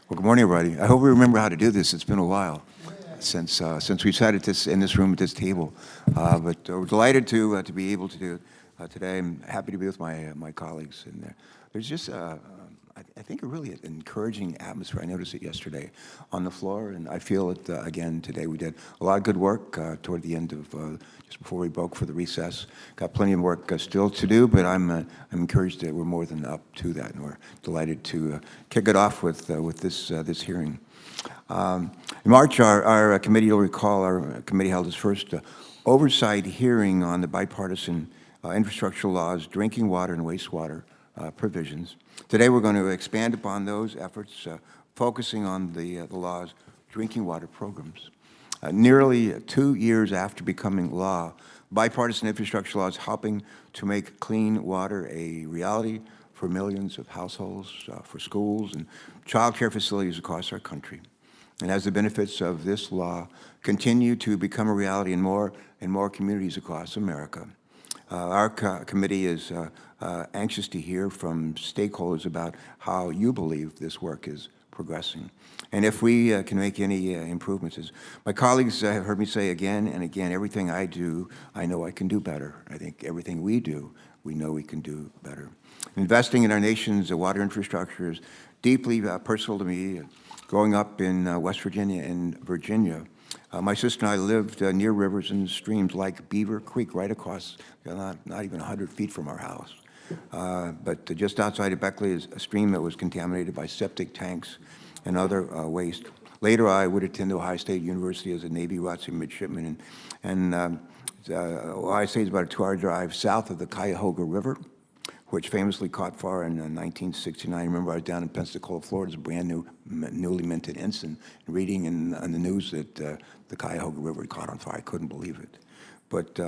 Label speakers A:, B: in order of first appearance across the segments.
A: Well, good morning, everybody. I hope we remember how to do this. It's been a while since we've sat in this room at this table, but we're delighted to be able to do it today. I'm happy to be with my colleagues, and there's just I think a really encouraging atmosphere. I noticed it yesterday on the floor, and I feel it again today. We did a lot of good work toward the end of just before we broke for the recess. Got plenty of work still to do, but I'm encouraged that we're more than up to that, and we're delighted to kick it off with this hearing. In March, our committee, you'll recall, our committee held its first oversight hearing on the bipartisan infrastructure laws, drinking water and wastewater provisions. Today, we're going to expand upon those efforts, focusing on the law's drinking water programs. Nearly 2 years after becoming law, bipartisan infrastructure law is helping to make clean water a reality for millions of households, for schools and child care facilities across our country. And as the benefits of this law continue to become a reality in more and more communities across America, our committee is anxious to hear from stakeholders about how you believe this work is progressing, and if we can make any improvements. As my colleagues have heard me say again and again, everything I do, I know I can do better. I think everything we do, we know we can do better. Investing in our nation's water infrastructure is deeply personal to me. Growing up in West Virginia and Virginia, my sister and I lived near rivers and streams like Beaver Creek, right across, not even 100 feet from our house. But just outside of Beckley is a stream that was contaminated by septic tanks and other waste. Later, I would attend Ohio State University as a Navy ROTC midshipman, and Ohio State is about a 2-hour drive south of the Cuyahoga River, which famously caught fire in 1969. I remember I was down in Pensacola, Florida, as a brand new, newly minted ensign, reading on the news that the Cuyahoga River had caught on fire. I couldn't believe it. But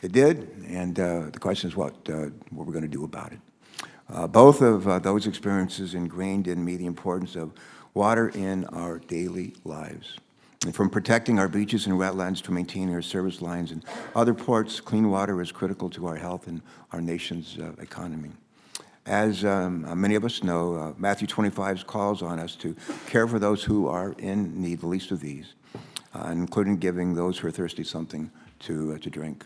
A: it did, and the question is what we're going to do about it. Both of those experiences ingrained in me the importance of water in our daily lives. And from protecting our beaches and wetlands to maintaining our service lines and other ports, clean water is critical to our health and our nation's economy. As many of us know, Matthew 25 calls on us to care for those who are in need, the least of these, including giving those who are thirsty something to drink.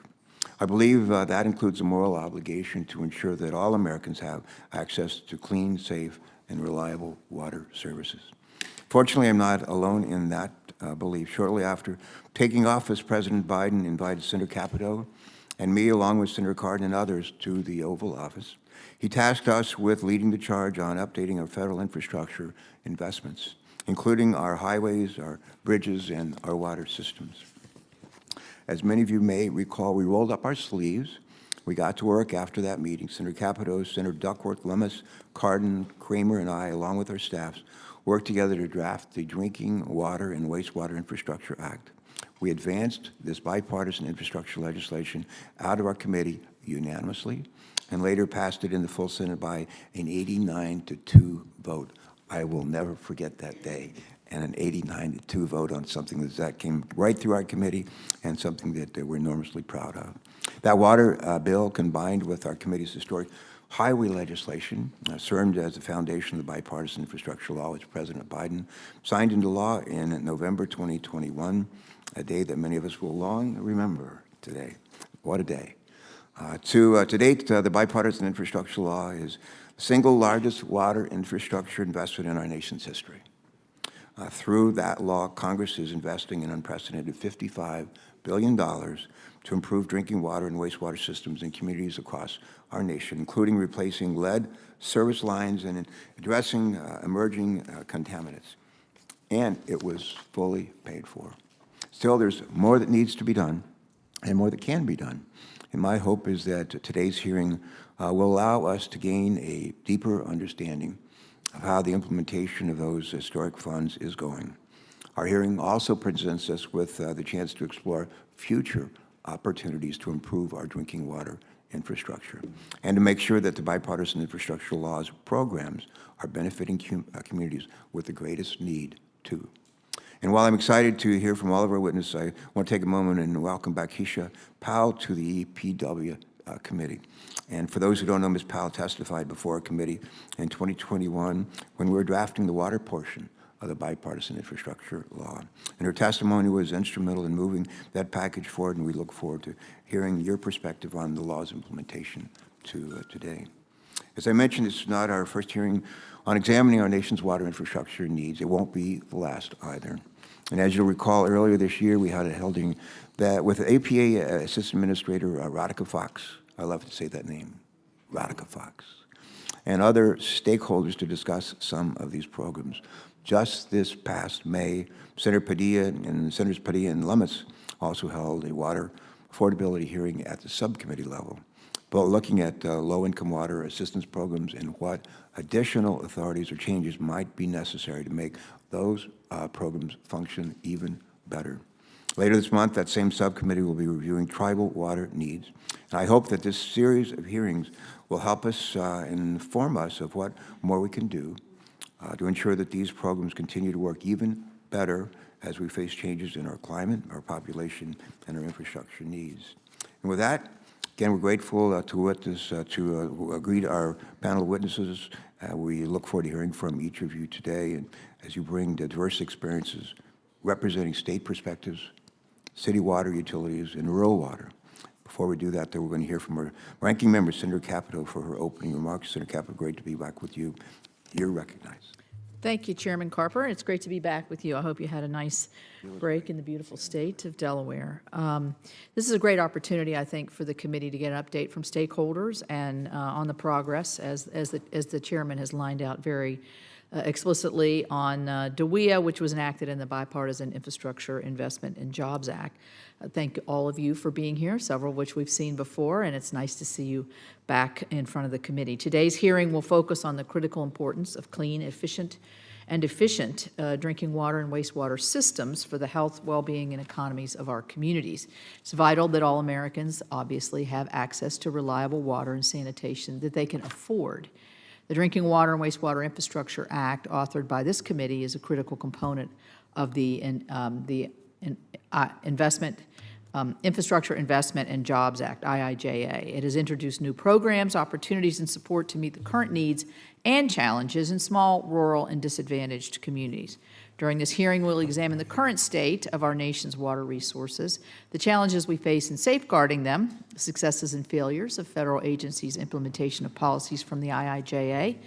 A: I believe that includes a moral obligation to ensure that all Americans have access to clean, safe, and reliable water services. Fortunately, I'm not alone in that belief. Shortly after taking office, President Biden invited Senator Capito and me, along with Senator Cardin and others, to the Oval Office. He tasked us with leading the charge on updating our federal infrastructure investments, including our highways, our bridges, and our water systems. As many of you may recall, we rolled up our sleeves. We got to work after that meeting. Senator Capito, Senator Duckworth, Lummis, Cardin, Kramer, and I, along with our staffs, worked together to draft the Drinking Water and Wastewater Infrastructure Act. We advanced this bipartisan infrastructure legislation out of our committee unanimously and later passed it in the full Senate by an 89-2 vote. I will never forget that day, and an 89-2 vote on something that came right through our committee and something that we're enormously proud of. That water bill, combined with our committee's historic highway legislation, served as the foundation of the bipartisan infrastructure law, which President Biden signed into law in November 2021, a day that many of us will long remember today. What a day. To date, the bipartisan infrastructure law is the single largest water infrastructure investment in our nation's history. Through that law, Congress is investing an unprecedented $55 billion to improve drinking water and wastewater systems in communities across our nation, including replacing lead service lines and addressing emerging contaminants. And it was fully paid for. Still, there's more that needs to be done and more that can be done. And my hope is that today's hearing will allow us to gain a deeper understanding of how the implementation of those historic funds is going. Our hearing also presents us with the chance to explore future opportunities to improve our drinking water infrastructure and to make sure that the bipartisan infrastructure laws programs are benefiting communities with the greatest need too. And while I'm excited to hear from all of our witnesses, I want to take a moment and welcome back Keisha Powell to the EPW committee. And for those who don't know, Ms. Powell testified before a committee in 2021 when we were drafting the water portion of the bipartisan infrastructure law. And her testimony was instrumental in moving that package forward, and we look forward to hearing your perspective on the law's implementation today. As I mentioned, this is not our first hearing on examining our nation's water infrastructure needs. It won't be the last either. And as you'll recall, earlier this year, we had a holding that with APA Assistant Administrator Radhika Fox, I love to say that name, Radhika Fox, and other stakeholders to discuss some of these programs. Just this past May, Senators Padilla and Lummis also held a water affordability hearing at the subcommittee level, but looking at low-income water assistance programs and what additional authorities or changes might be necessary to make those programs function even better. Later this month, that same subcommittee will be reviewing tribal water needs. And I hope that this series of hearings will help us inform us of what more we can do to ensure that these programs continue to work even better as we face changes in our climate, our population, and our infrastructure needs. And with that, again, we're grateful to greet our panel of witnesses. We look forward to hearing from each of you today, and as you bring the diverse experiences representing state perspectives, city water utilities, and rural water. Before we do that, though, we're going to hear from our ranking member, Senator Capito, for her opening remarks. Senator Capito, great to be back with you. You're recognized.
B: Thank you, Chairman Carper. It's great to be back with you. I hope you had a nice break in the beautiful state of Delaware. This is a great opportunity, I think, for the committee to get an update from stakeholders and on the progress, as the chairman has lined out very explicitly on DWIA, which was enacted in the Bipartisan Infrastructure Investment and Jobs Act. Thank all of you for being here, several of which we've seen before, and it's nice to see you back in front of the committee. Today's hearing will focus on the critical importance of clean, efficient drinking water and wastewater systems for the health, well-being, and economies of our communities. It's vital that all Americans obviously have access to reliable water and sanitation that they can afford. The Drinking Water and Wastewater Infrastructure Act, authored by this committee, is a critical component of the Infrastructure Investment and Jobs Act, IIJA. It has introduced new programs, opportunities, and support to meet the current needs and challenges in small, rural, and disadvantaged communities. During this hearing, we'll examine the current state of our nation's water resources, the challenges we face in safeguarding them, the successes and failures of federal agencies' implementation of policies from the IIJA,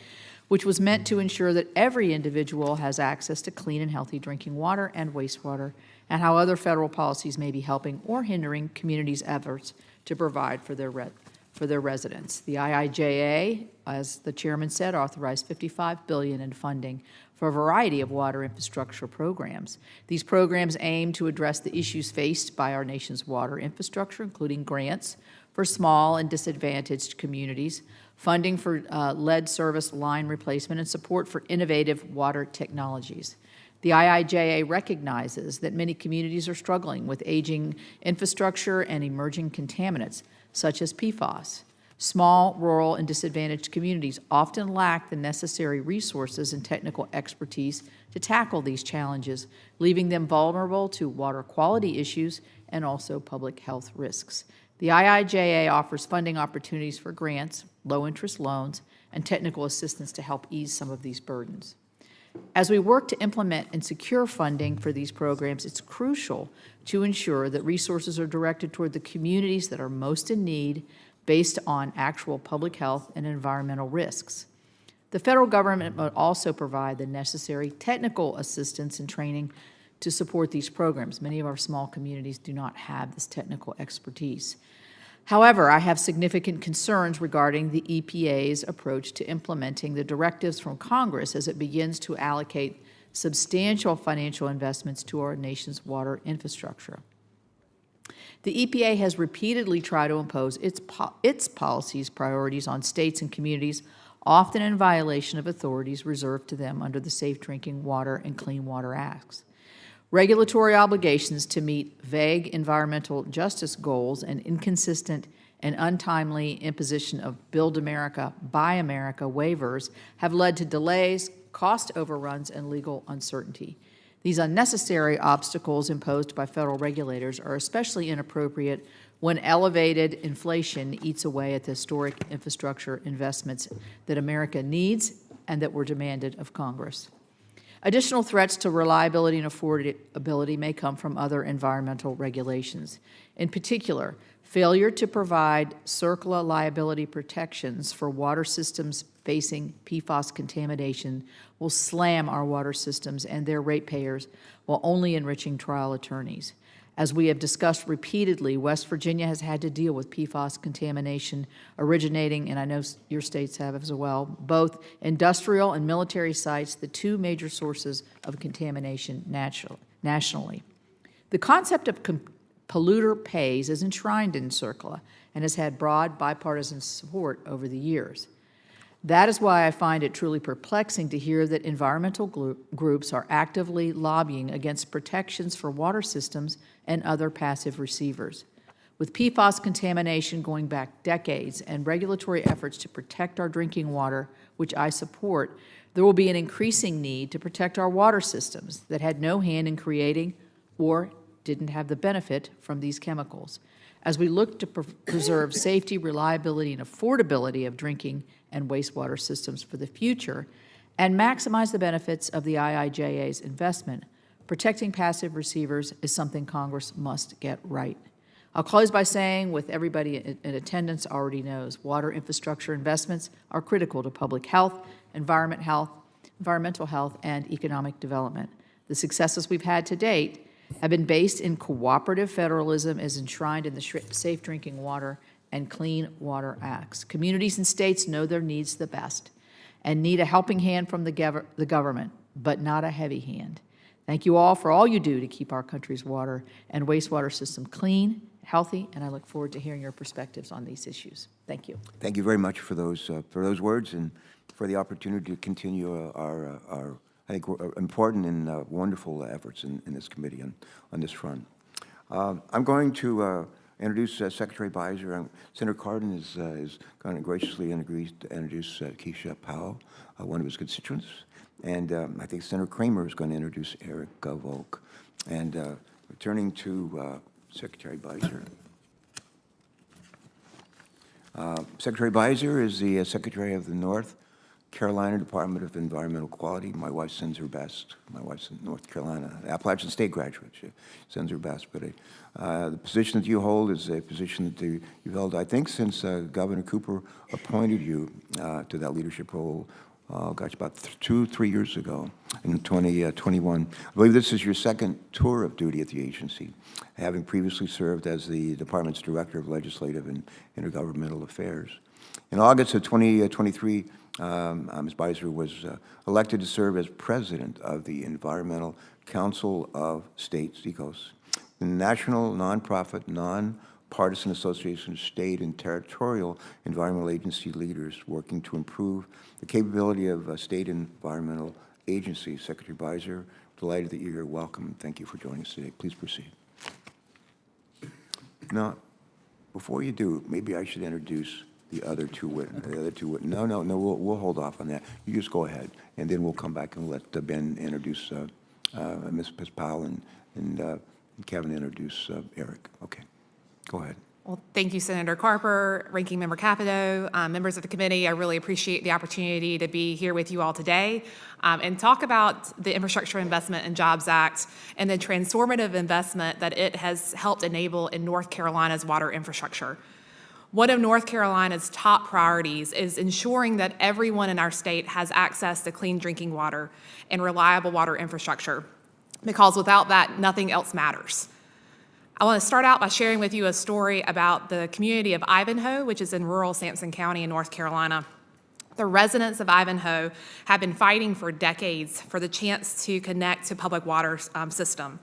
B: which was meant to ensure that every individual has access to clean and healthy drinking water and wastewater, and how other federal policies may be helping or hindering communities' efforts to provide for their residents. The IIJA, as the chairman said, authorized $55 billion in funding for a variety of water infrastructure programs. These programs aim to address the issues faced by our nation's water infrastructure, including grants for small and disadvantaged communities, funding for lead service line replacement, and support for innovative water technologies. The IIJA recognizes that many communities are struggling with aging infrastructure and emerging contaminants, such as PFAS. Small, rural, and disadvantaged communities often lack the necessary resources and technical expertise to tackle these challenges, leaving them vulnerable to water quality issues and also public health risks. The IIJA offers funding opportunities for grants, low-interest loans, and technical assistance to help ease some of these burdens. As we work to implement and secure funding for these programs, it's crucial to ensure that resources are directed toward the communities that are most in need based on actual public health and environmental risks. The federal government will also provide the necessary technical assistance and training to support these programs. Many of our small communities do not have this technical expertise. However, I have significant concerns regarding the EPA's approach to implementing the directives from Congress as it begins to allocate substantial financial investments to our nation's water infrastructure. The EPA has repeatedly tried to impose its policies, priorities on states and communities, often in violation of authorities reserved to them under the Safe Drinking Water and Clean Water Acts. Regulatory obligations to meet vague environmental justice goals and inconsistent and untimely imposition of Build America, Buy America waivers have led to delays, cost overruns, and legal uncertainty. These unnecessary obstacles imposed by federal regulators are especially inappropriate when elevated inflation eats away at the historic infrastructure investments that America needs and that were demanded of Congress. Additional threats to reliability and affordability may come from other environmental regulations. In particular, failure to provide CERCLA liability protections for water systems facing PFAS contamination will slam our water systems and their ratepayers while only enriching trial attorneys. As we have discussed repeatedly, West Virginia has had to deal with PFAS contamination originating, and I know your states have as well, both industrial and military sites, the two major sources of contamination nationally. The concept of polluter pays is enshrined in CERCLA and has had broad bipartisan support over the years. That is why I find it truly perplexing to hear that environmental groups are actively lobbying against protections for water systems and other passive receivers. With PFAS contamination going back decades and regulatory efforts to protect our drinking water, which I support, there will be an increasing need to protect our water systems that had no hand in creating or didn't have the benefit from these chemicals. As we look to preserve safety, reliability, and affordability of drinking and wastewater systems for the future and maximize the benefits of the IIJA's investment, protecting passive receivers is something Congress must get right. I'll close by saying, with everybody in attendance already knows, water infrastructure investments are critical to public health, environmental health, and economic development. The successes we've had to date have been based in cooperative federalism as enshrined in the Safe Drinking Water and Clean Water Acts. Communities and states know their needs the best and need a helping hand from the government, but not a heavy hand. Thank you all for all you do to keep our country's water and wastewater system clean, healthy, and I look forward to hearing your perspectives on these issues. Thank you.
A: Thank you very much for those words and for the opportunity to continue our I think, important and wonderful efforts in this committee on this front. I'm going to introduce Secretary Beiser. Senator Cardin is going to graciously agreed to introduce Keisha Powell, one of his constituents. And I think Senator Kramer is going to introduce Eric Volk. And returning to Secretary Beiser. Secretary Beiser is the Secretary of the North Carolina Department of Environmental Quality. My wife sends her best. My wife's in North Carolina, Appalachian State graduate. She sends her best. But the position that you hold is a position that you've held, I think, since Governor Cooper appointed you to that leadership role, gosh, about 2-3 years ago in 2021. I believe this is your second tour of duty at the agency, having previously served as the department's Director of Legislative and Intergovernmental Affairs. In August of 2023, Ms. Beiser was elected to serve as president of the Environmental Council of States, ECOS, the national nonprofit, nonpartisan association of state and territorial environmental agency leaders working to improve the capability of state environmental agencies. Secretary Beiser, delighted that you're here. Welcome. Thank you for joining us today. Please proceed. Now, before you do, maybe I should introduce the other two witnesses. No, we'll hold off on that. You just go ahead, and then we'll come back and let Ben introduce Ms. Powell and Kevin introduce Eric. Okay, go ahead.
C: Well, thank you, Senator Carper, Ranking Member Capito, members of the committee. I really appreciate the opportunity to be here with you all today and talk about the Infrastructure Investment and Jobs Act and the transformative investment that it has helped enable in North Carolina's water infrastructure. One of North Carolina's top priorities is ensuring that everyone in our state has access to clean drinking water and reliable water infrastructure, because without that, nothing else matters. I want to start out by sharing with you a story about the community of Ivanhoe, which is in rural Sampson County in North Carolina. The residents of Ivanhoe have been fighting for decades for the chance to connect to public water system.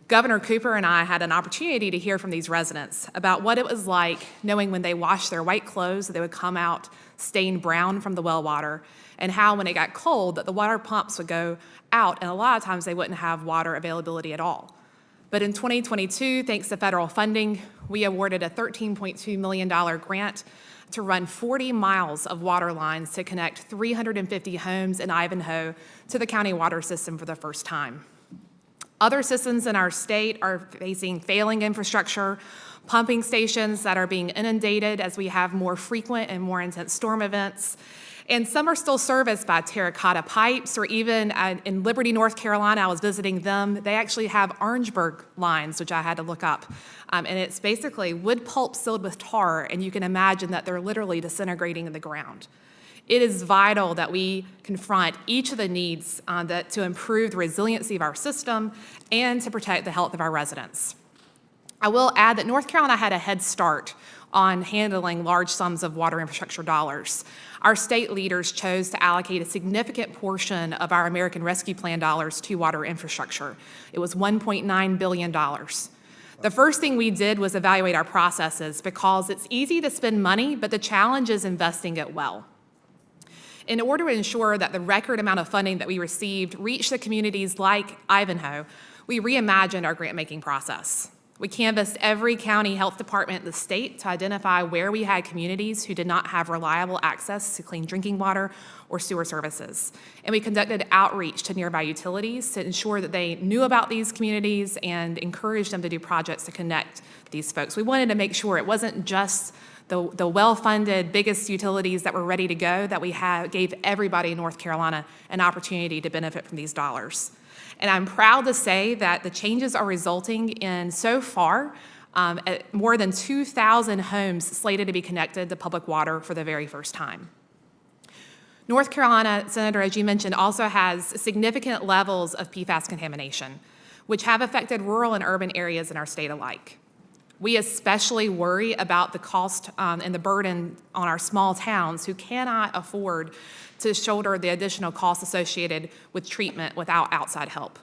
C: Governor Cooper and I had an opportunity to hear from these residents about what it was like knowing when they washed their white clothes that they would come out stained brown from the well water, and how when it got cold that the water pumps would go out, and a lot of times they wouldn't have water availability at all. But in 2022, thanks to federal funding, we awarded a $13.2 million grant to run 40 miles of water lines to connect 350 homes in Ivanhoe to the county water system for the first time. Other systems in our state are facing failing infrastructure, pumping stations that are being inundated as we have more frequent and more intense storm events. And some are still serviced by terracotta pipes, or even in Liberty, North Carolina, I was visiting them, they actually have Orangeburg lines, which I had to look up. And it's basically wood pulp sealed with tar, and you can imagine that they're literally disintegrating in the ground. It is vital that we confront each of the needs to improve the resiliency of our system and to protect the health of our residents. I will add that North Carolina had a head start on handling large sums of water infrastructure dollars. Our state leaders chose to allocate a significant portion of our American Rescue Plan dollars to water infrastructure. It was $1.9 billion. The first thing we did was evaluate our processes, because it's easy to spend money, but the challenge is investing it well. In order to ensure that the record amount of funding that we received reached the communities like Ivanhoe, we reimagined our grant-making process. We canvassed every county health department in the state to identify where we had communities who did not have reliable access to clean drinking water or sewer services. And we conducted outreach to nearby utilities to ensure that they knew about these communities and encouraged them to do projects to connect these folks. We wanted to make sure it wasn't just the well-funded, biggest utilities that were ready to go, that we gave everybody in North Carolina an opportunity to benefit from these dollars. And I'm proud to say that the changes are resulting in, so far, more than 2,000 homes slated to be connected to public water for the very first time. North Carolina, Senator, as you mentioned, also has significant levels of PFAS contamination, which have affected rural and urban areas in our state alike. We especially worry about the cost and the burden on our small towns who cannot afford to shoulder the additional costs associated with treatment without outside help.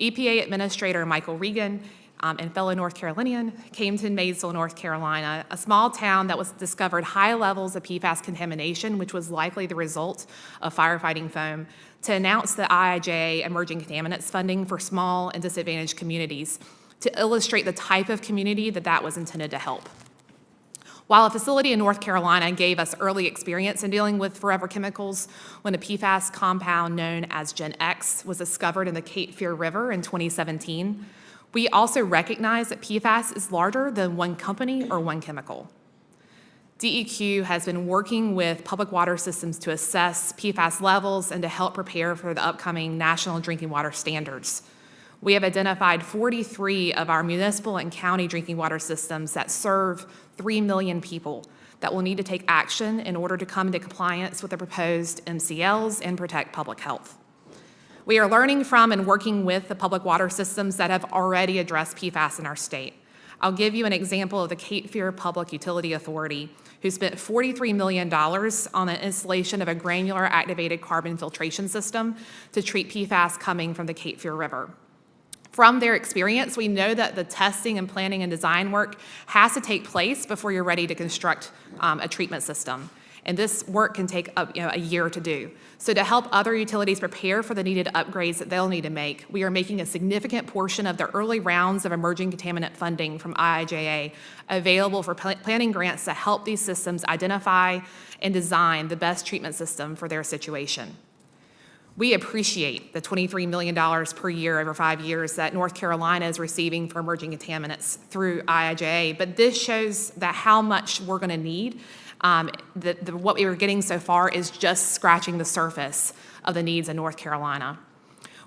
C: EPA Administrator Michael Regan and fellow North Carolinian came to Maysville, North Carolina, a small town that was discovered high levels of PFAS contamination, which was likely the result of firefighting foam, to announce the IIJA Emerging Contaminants funding for small and disadvantaged communities, to illustrate the type of community that was intended to help. While a facility in North Carolina gave us early experience in dealing with forever chemicals when a PFAS compound known as Gen X was discovered in the Cape Fear River in 2017, we also recognize that PFAS is larger than one company or one chemical. DEQ has been working with public water systems to assess PFAS levels and to help prepare for the upcoming national drinking water standards. We have identified 43 of our municipal and county drinking water systems that serve 3 million people that will need to take action in order to come into compliance with the proposed MCLs and protect public health. We are learning from and working with the public water systems that have already addressed PFAS in our state. I'll give you an example of the Cape Fear Public Utility Authority, who spent $43 million on the installation of a granular activated carbon filtration system to treat PFAS coming from the Cape Fear River. From their experience, we know that the testing and planning and design work has to take place before you're ready to construct a treatment system. And this work can take a year to do. So to help other utilities prepare for the needed upgrades that they'll need to make, we are making a significant portion of the early rounds of emerging contaminant funding from IIJA available for planning grants to help these systems identify and design the best treatment system for their situation. We appreciate the $23 million per year over 5 years that North Carolina is receiving for emerging contaminants through IIJA, but this shows that how much we're going to need. What we were getting so far is just scratching the surface of the needs in North Carolina.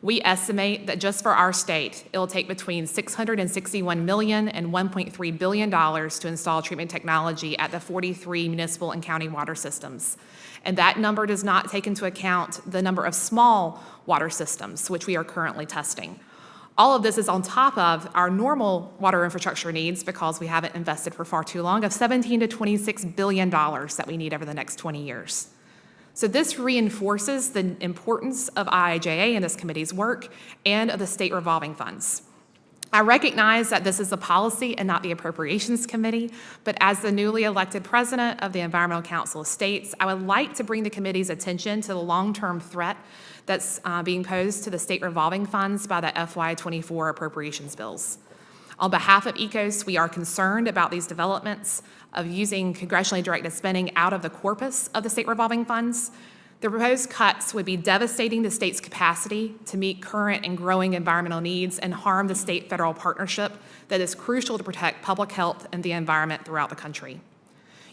C: We estimate that just for our state, it'll take between $661 million and $1.3 billion to install treatment technology at the 43 municipal and county water systems. And that number does not take into account the number of small water systems, which we are currently testing. All of this is on top of our normal water infrastructure needs, because we haven't invested for far too long, of $17 to $26 billion that we need over the next 20 years. So this reinforces the importance of IIJA and this committee's work and of the state revolving funds. I recognize that this is a policy and not the Appropriations Committee, but as the newly elected president of the Environmental Council of States, I would like to bring the committee's attention to the long-term threat that's being posed to the state revolving funds by the FY24 appropriations bills. On behalf of ECOS, we are concerned about these developments of using congressionally directed spending out of the corpus of the state revolving funds. The proposed cuts would be devastating the state's capacity to meet current and growing environmental needs and harm the state-federal partnership that is crucial to protect public health and the environment throughout the country.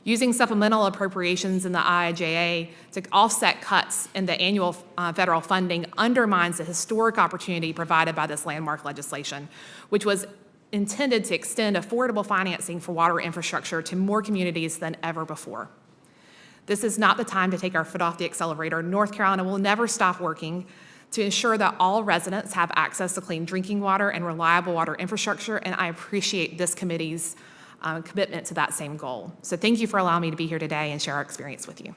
C: Using supplemental appropriations in the IIJA to offset cuts in the annual federal funding undermines the historic opportunity provided by this landmark legislation, which was intended to extend affordable financing for water infrastructure to more communities than ever before. This is not the time to take our foot off the accelerator. North Carolina will never stop working to ensure that all residents have access to clean drinking water and reliable water infrastructure, and I appreciate this committee's commitment to that same goal. So thank you for allowing me to be here today and share our experience with you.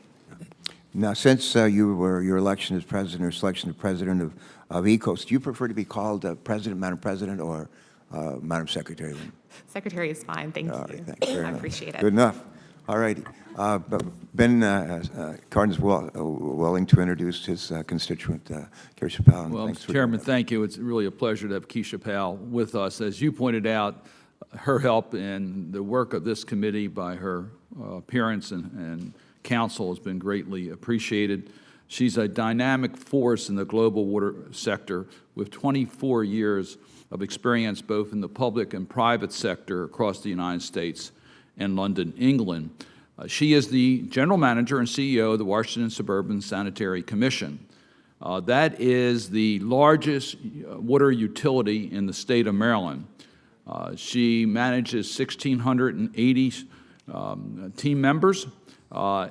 A: Now, since your election as president or selection of president of ECOS, do you prefer to be called President, Madam President, or Madam Secretary?
C: Secretary is fine, thank you.
A: Thank you.
C: I appreciate it.
A: Good enough. All righty. But Ben Cardin's willing to introduce his constituent, Keisha Powell.
D: Well, Mr. Chairman, thank you. It's really a pleasure to have Keisha Powell with us. As you pointed out, her help in the work of this committee by her appearance and counsel has been greatly appreciated. She's a dynamic force in the global water sector with 24 years of experience both in the public and private sector across the United States and London, England. She is the general manager and CEO of the Washington Suburban Sanitary Commission. That is the largest water utility in the state of Maryland. She manages 1,680 team members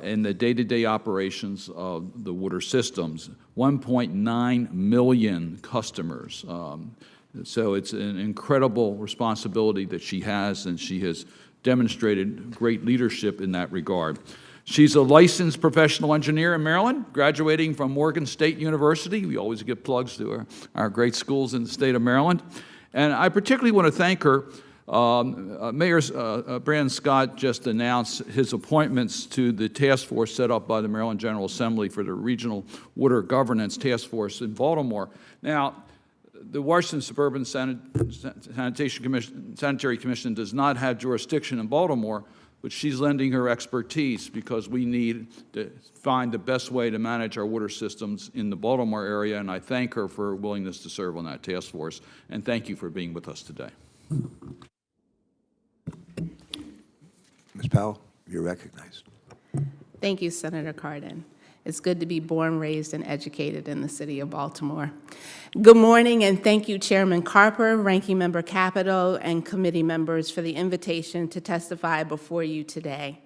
D: in the day-to-day operations of the water systems, 1.9 million customers. So it's an incredible responsibility that she has, and she has demonstrated great leadership in that regard. She's a licensed professional engineer in Maryland, graduating from Morgan State University. We always give plugs to our great schools in the state of Maryland. And I particularly want to thank her. Mayor Brandon Scott just announced his appointments to the task force set up by the Maryland General Assembly for the Regional Water Governance Task Force in Baltimore. Now, the Washington Suburban Sanitary Commission does not have jurisdiction in Baltimore, but she's lending her expertise because we need to find the best way to manage our water systems in the Baltimore area, and I thank her for her willingness to serve on that task force, and thank you for being with us today.
A: Ms. Powell, you're recognized.
E: Thank you, Senator Cardin. It's good to be born, raised, and educated in the city of Baltimore. Good morning, and thank you, Chairman Carper, Ranking Member Capito, and committee members for the invitation to testify before you today.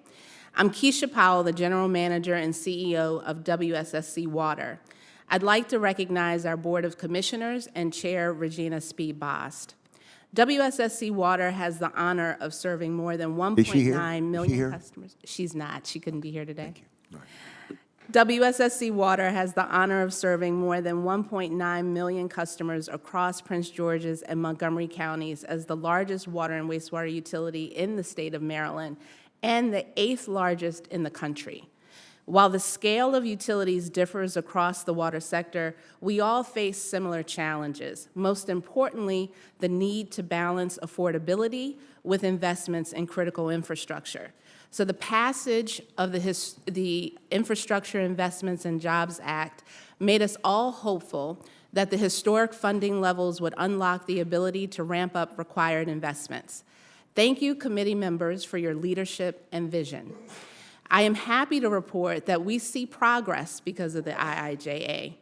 E: I'm Keisha Powell, the General Manager and CEO of WSSC Water. I'd like to recognize our Board of Commissioners and Chair Regina Speed-Bost. WSSC Water has the honor of serving more than 1.9 million customers. She's not. She couldn't be here today.
A: Thank you. All right.
E: WSSC Water has the honor of serving more than 1.9 million customers across Prince George's and Montgomery counties as the largest water and wastewater utility in the state of Maryland and the 8th largest in the country. While the scale of utilities differs across the water sector, we all face similar challenges. Most importantly, the need to balance affordability with investments in critical infrastructure. So the passage of the Infrastructure Investments and Jobs Act made us all hopeful that the historic funding levels would unlock the ability to ramp up required investments. Thank you, committee members, for your leadership and vision. I am happy to report that we see progress because of the IIJA.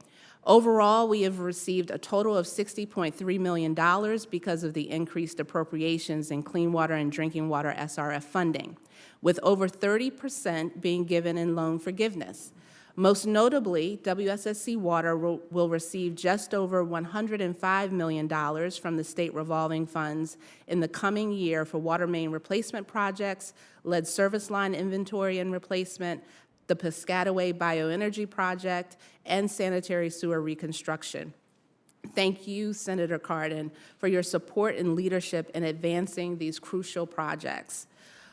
E: Overall, we have received a total of $60.3 million because of the increased appropriations in clean water and drinking water SRF funding, with over 30% being given in loan forgiveness. Most notably, WSSC Water will receive just over $105 million from the state revolving funds in the coming year for water main replacement projects, lead service line inventory and replacement, the Piscataway Bioenergy Project, and sanitary sewer reconstruction. Thank you, Senator Cardin, for your support and leadership in advancing these crucial projects.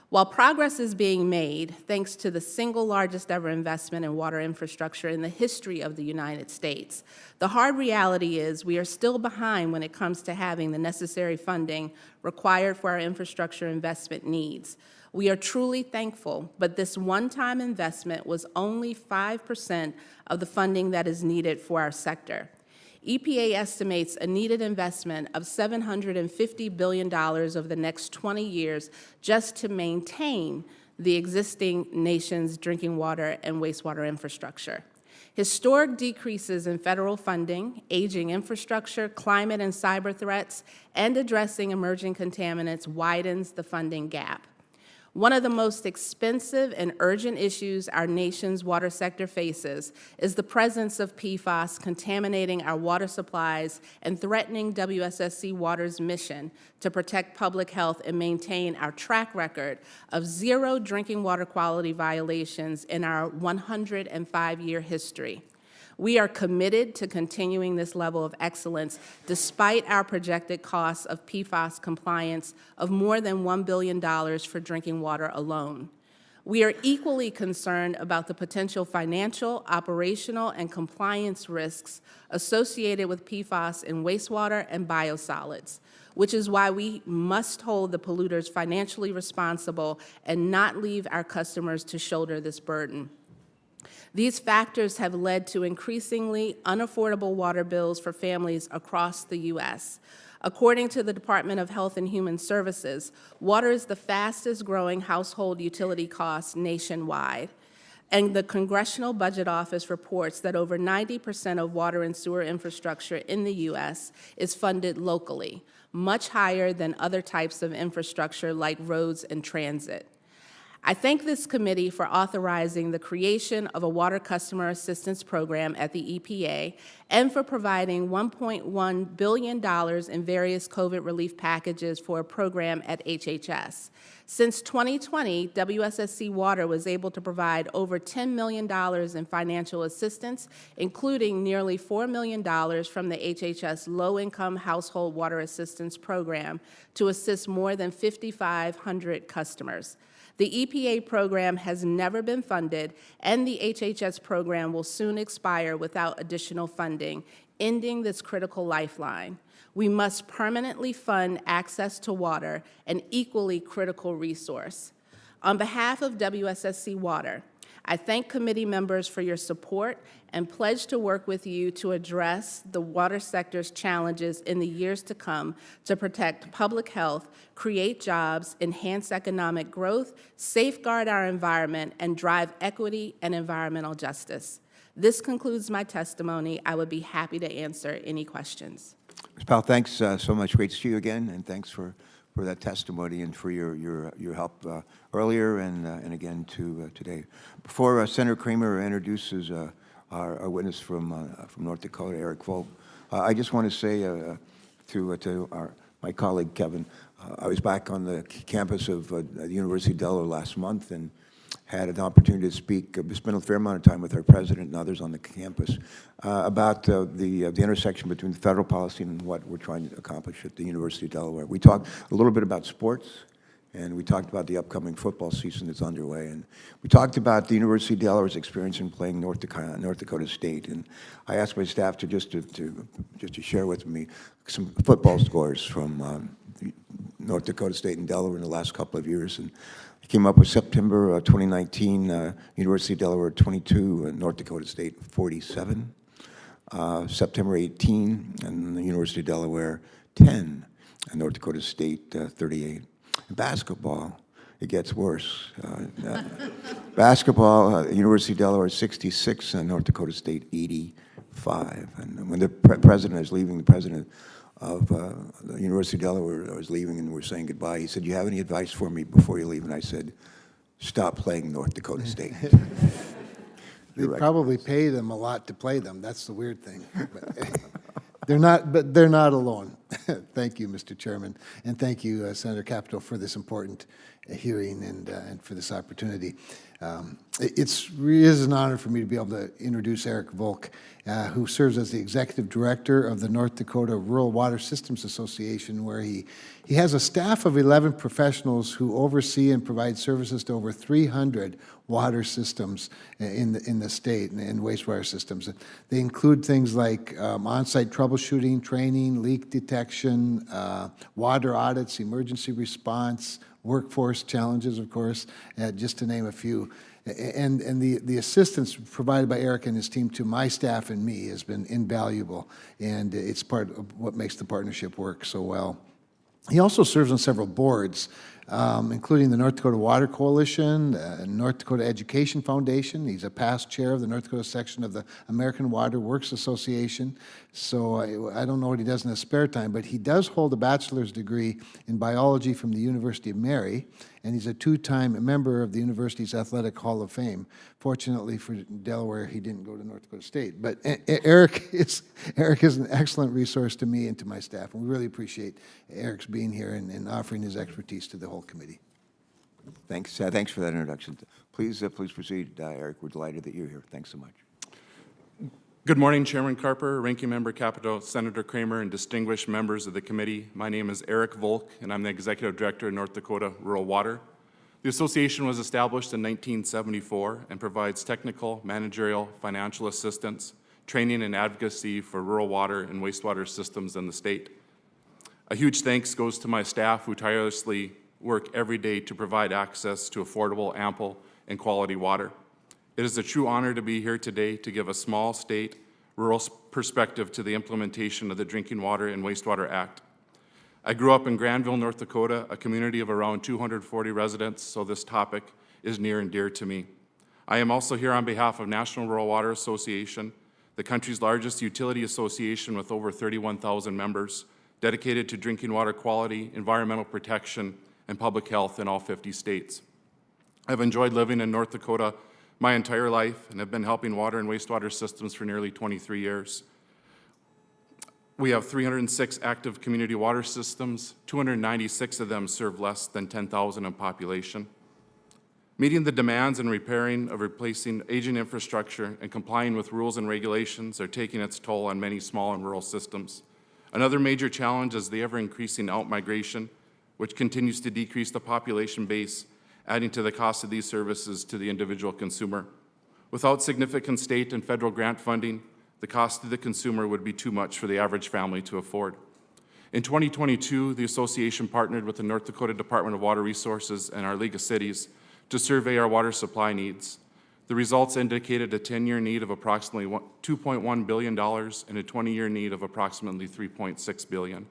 E: While progress is being made, thanks to the single largest ever investment in water infrastructure in the history of the United States, the hard reality is we are still behind when it comes to having the necessary funding required for our infrastructure investment needs. We are truly thankful, but this one-time investment was only 5% of the funding that is needed for our sector. EPA estimates a needed investment of $750 billion over the next 20 years just to maintain the existing nation's drinking water and wastewater infrastructure. Historic decreases in federal funding, aging infrastructure, climate and cyber threats, and addressing emerging contaminants widens the funding gap. One of the most expensive and urgent issues our nation's water sector faces is the presence of PFAS contaminating our water supplies and threatening WSSC Water's mission to protect public health and maintain our track record of 0 drinking water quality violations in our 105-year history. We are committed to continuing this level of excellence despite our projected costs of PFAS compliance of more than $1 billion for drinking water alone. We are equally concerned about the potential financial, operational, and compliance risks associated with PFAS in wastewater and biosolids, which is why we must hold the polluters financially responsible and not leave our customers to shoulder this burden. These factors have led to increasingly unaffordable water bills for families across the U.S. According to the Department of Health and Human Services, water is the fastest growing household utility cost nationwide. And the Congressional Budget Office reports that over 90% of water and sewer infrastructure in the U.S. is funded locally, much higher than other types of infrastructure like roads and transit. I thank this committee for authorizing the creation of a water customer assistance program at the EPA and for providing $1.1 billion in various COVID relief packages for a program at HHS. Since 2020, WSSC Water was able to provide over $10 million in financial assistance, including nearly $4 million from the HHS Low-Income Household Water Assistance Program to assist more than 5,500 customers. The EPA program has never been funded, and the HHS program will soon expire without additional funding, ending this critical lifeline. We must permanently fund access to water, an equally critical resource. On behalf of WSSC Water, I thank committee members for your support and pledge to work with you to address the water sector's challenges in the years to come to protect public health, create jobs, enhance economic growth, safeguard our environment, and drive equity and environmental justice. This concludes my testimony. I would be happy to answer any questions.
A: Ms. Powell, thanks so much. Great to see you again, and thanks for that testimony and for your help earlier and again today. Before Senator Kramer introduces our witness from North Dakota, Eric Volk, I just want to say to my colleague Kevin, I was back on the campus of the University of Delaware last month and had an opportunity to speak, spent a fair amount of time with our president and others on the campus about the intersection between federal policy and what we're trying to accomplish at the University of Delaware. We talked a little bit about sports, and we talked about the upcoming football season that's underway, and we talked about the University of Delaware's experience in playing North Dakota State. And I asked my staff to just to share with me some football scores from North Dakota State and Delaware in the last couple of years. And I came up with September 2019, University of Delaware 22, North Dakota State 47. September 18, and the University of Delaware 10, and North Dakota State 38. In basketball, it gets worse. Basketball, University of Delaware 66, and North Dakota State 85. And when the president is leaving, the president of the University of Delaware was leaving and we're saying goodbye, he said, "Do you have any advice for me before you leave?" And I said, "Stop playing North Dakota State."
F: They probably pay them a lot to play them. That's the weird thing. But they're not alone. Thank you, Mr. Chairman, and thank you, Senator Capito, for this important hearing and for this opportunity. It is an honor for me to be able to introduce Eric Volk, who serves as the Executive Director of the North Dakota Rural Water Systems Association, where he has a staff of 11 professionals who oversee and provide services to over 300 water systems in the state and wastewater systems. They include things like on-site troubleshooting, training, leak detection, water audits, emergency response, workforce challenges, of course, just to name a few. And the assistance provided by Eric and his team to my staff and me has been invaluable, and it's part of what makes the partnership work so well. He also serves on several boards, including the North Dakota Water Coalition, North Dakota Education Foundation. He's a past chair of the North Dakota section of the American Water Works Association. So I don't know what he does in his spare time, but he does hold a bachelor's degree in biology from the University of Mary, and he's a two-time member of the university's Athletic Hall of Fame. Fortunately for Delaware, he didn't go to North Dakota State. But Eric is an excellent resource to me and to my staff, and we really appreciate Eric's being here and offering his expertise to the whole committee.
A: Thanks. Thanks for that introduction. Please proceed, Eric. We're delighted that you're here. Thanks so much.
G: Good morning, Chairman Carper, Ranking Member Capito, Senator Kramer, and distinguished members of the committee. My name is Eric Volk, and I'm the Executive Director of North Dakota Rural Water. The association was established in 1974 and provides technical, managerial, financial assistance, training, and advocacy for rural water and wastewater systems in the state. A huge thanks goes to my staff who tirelessly work every day to provide access to affordable, ample, and quality water. It is a true honor to be here today to give a small state, rural perspective to the implementation of the Drinking Water and Wastewater Act. I grew up in Granville, North Dakota, a community of around 240 residents, so this topic is near and dear to me. I am also here on behalf of National Rural Water Association, the country's largest utility association with over 31,000 members, dedicated to drinking water quality, environmental protection, and public health in all 50 states. I've enjoyed living in North Dakota my entire life and have been helping water and wastewater systems for nearly 23 years. We have 306 active community water systems. 296 of them serve less than 10,000 in population. Meeting the demands and replacing aging infrastructure and complying with rules and regulations are taking its toll on many small and rural systems. Another major challenge is the ever-increasing outmigration, which continues to decrease the population base, adding to the cost of these services to the individual consumer. Without significant state and federal grant funding, the cost to the consumer would be too much for the average family to afford. In 2022, the association partnered with the North Dakota Department of Water Resources and our League of Cities to survey our water supply needs. The results indicated a 10-year need of approximately $2.1 billion and a 20-year need of approximately $3.6 billion.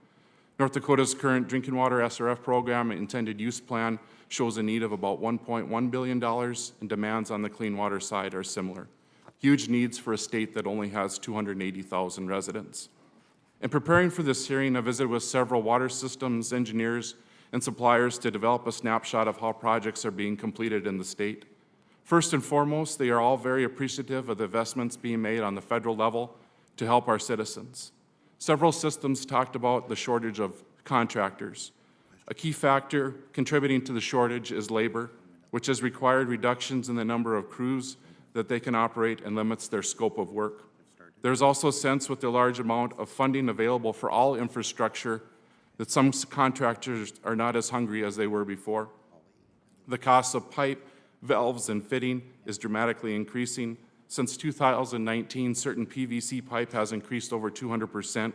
G: North Dakota's current drinking water SRF program intended use plan shows a need of about $1.1 billion, and demands on the clean water side are similar. Huge needs for a state that only has 280,000 residents. In preparing for this hearing, I visited with several water systems engineers and suppliers to develop a snapshot of how projects are being completed in the state. First and foremost, they are all very appreciative of the investments being made on the federal level to help our citizens. Several systems talked about the shortage of contractors. A key factor contributing to the shortage is labor, which has required reductions in the number of crews that they can operate and limits their scope of work. There's also a sense with the large amount of funding available for all infrastructure that some contractors are not as hungry as they were before. The cost of pipe, valves, and fitting is dramatically increasing. Since 2019, certain PVC pipe has increased over 200%,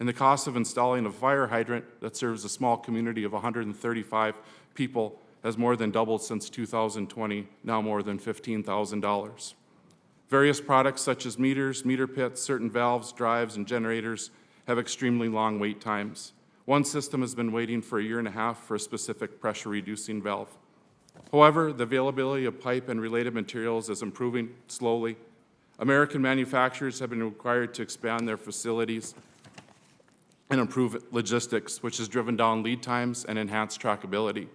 G: and the cost of installing a fire hydrant that serves a small community of 135 people has more than doubled since 2020, now more than $15,000. Various products such as meters, meter pits, certain valves, drives, and generators have extremely long wait times. One system has been waiting for 1.5 years for a specific pressure-reducing valve. However, the availability of pipe and related materials is improving slowly. American manufacturers have been required to expand their facilities and improve logistics, which has driven down lead times and enhanced trackability.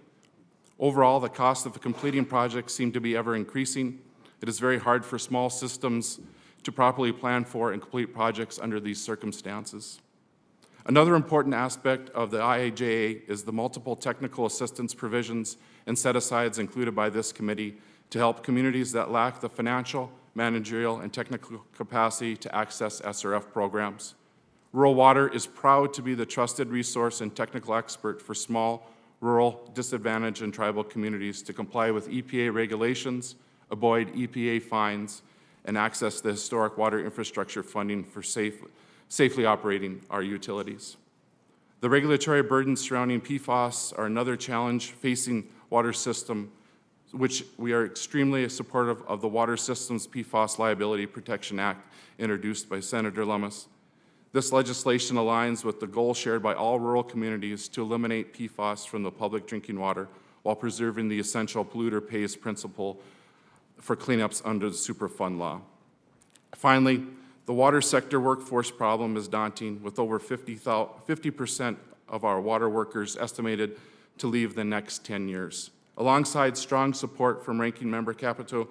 G: Overall, the cost of completing projects seem to be ever increasing. It is very hard for small systems to properly plan for and complete projects under these circumstances. Another important aspect of the IIJA is the multiple technical assistance provisions and set-asides included by this committee to help communities that lack the financial, managerial, and technical capacity to access SRF programs. Rural Water is proud to be the trusted resource and technical expert for small, rural, disadvantaged, and tribal communities to comply with EPA regulations, avoid EPA fines, and access the historic water infrastructure funding for safely operating our utilities. The regulatory burdens surrounding PFAS are another challenge facing water system, which we are extremely supportive of the Water Systems PFAS Liability Protection Act introduced by Senator Lummis. This legislation aligns with the goal shared by all rural communities to eliminate PFAS from the public drinking water while preserving the essential polluter pays principle for cleanups under the Superfund law. Finally, the water sector workforce problem is daunting, with over 50% of our water workers estimated to leave the next 10 years. Alongside strong support from Ranking Member Capito,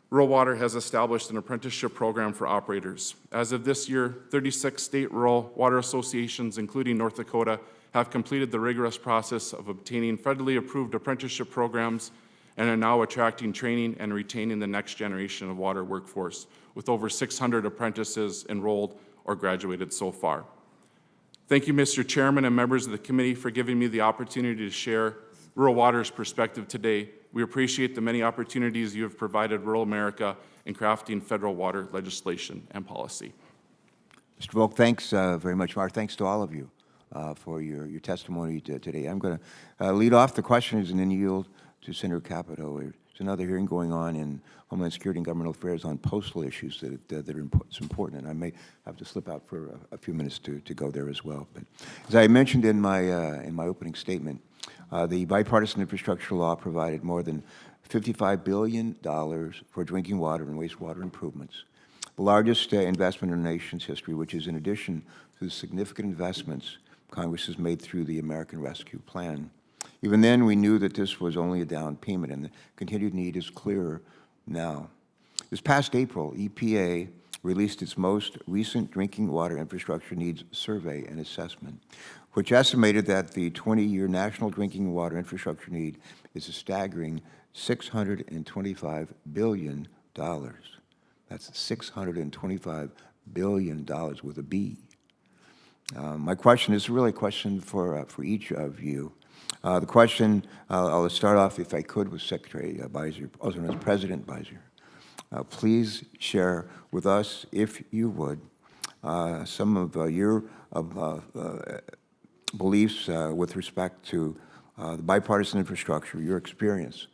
G: Rural Water has established an apprenticeship program for operators. As of this year, 36 state rural water associations, including North Dakota, have completed the rigorous process of obtaining federally approved apprenticeship programs and are now attracting, training, and retaining the next generation of water workforce, with over 600 apprentices enrolled or graduated so far. Thank you, Mr. Chairman and members of the committee, for giving me the opportunity to share Rural Water's perspective today. We appreciate the many opportunities you have provided rural America in crafting federal water legislation and policy.
A: Mr. Volk, thanks very much. Our thanks to all of you for your testimony today. I'm going to lead off the questions and then yield to Senator Capito. There's another hearing going on in Homeland Security and Governmental Affairs on postal issues that are important, and I may have to slip out for a few minutes to go there as well. But as I mentioned in my opening statement, the bipartisan infrastructure law provided more than $55 billion for drinking water and wastewater improvements, the largest investment in our nation's history, which is in addition to the significant investments Congress has made through the American Rescue Plan. Even then, we knew that this was only a down payment, and the continued need is clearer now. This past April, EPA released its most recent drinking water infrastructure needs survey and assessment, which estimated that the 20-year national drinking water infrastructure need is a staggering $625 billion. That's $625 billion with a B. My question is really a question for each of you. The question, I'll start off, if I could, with Secretary Beiser, also known as President Beiser. Please share with us, if you would, some of your beliefs with respect to the bipartisan infrastructure, your experience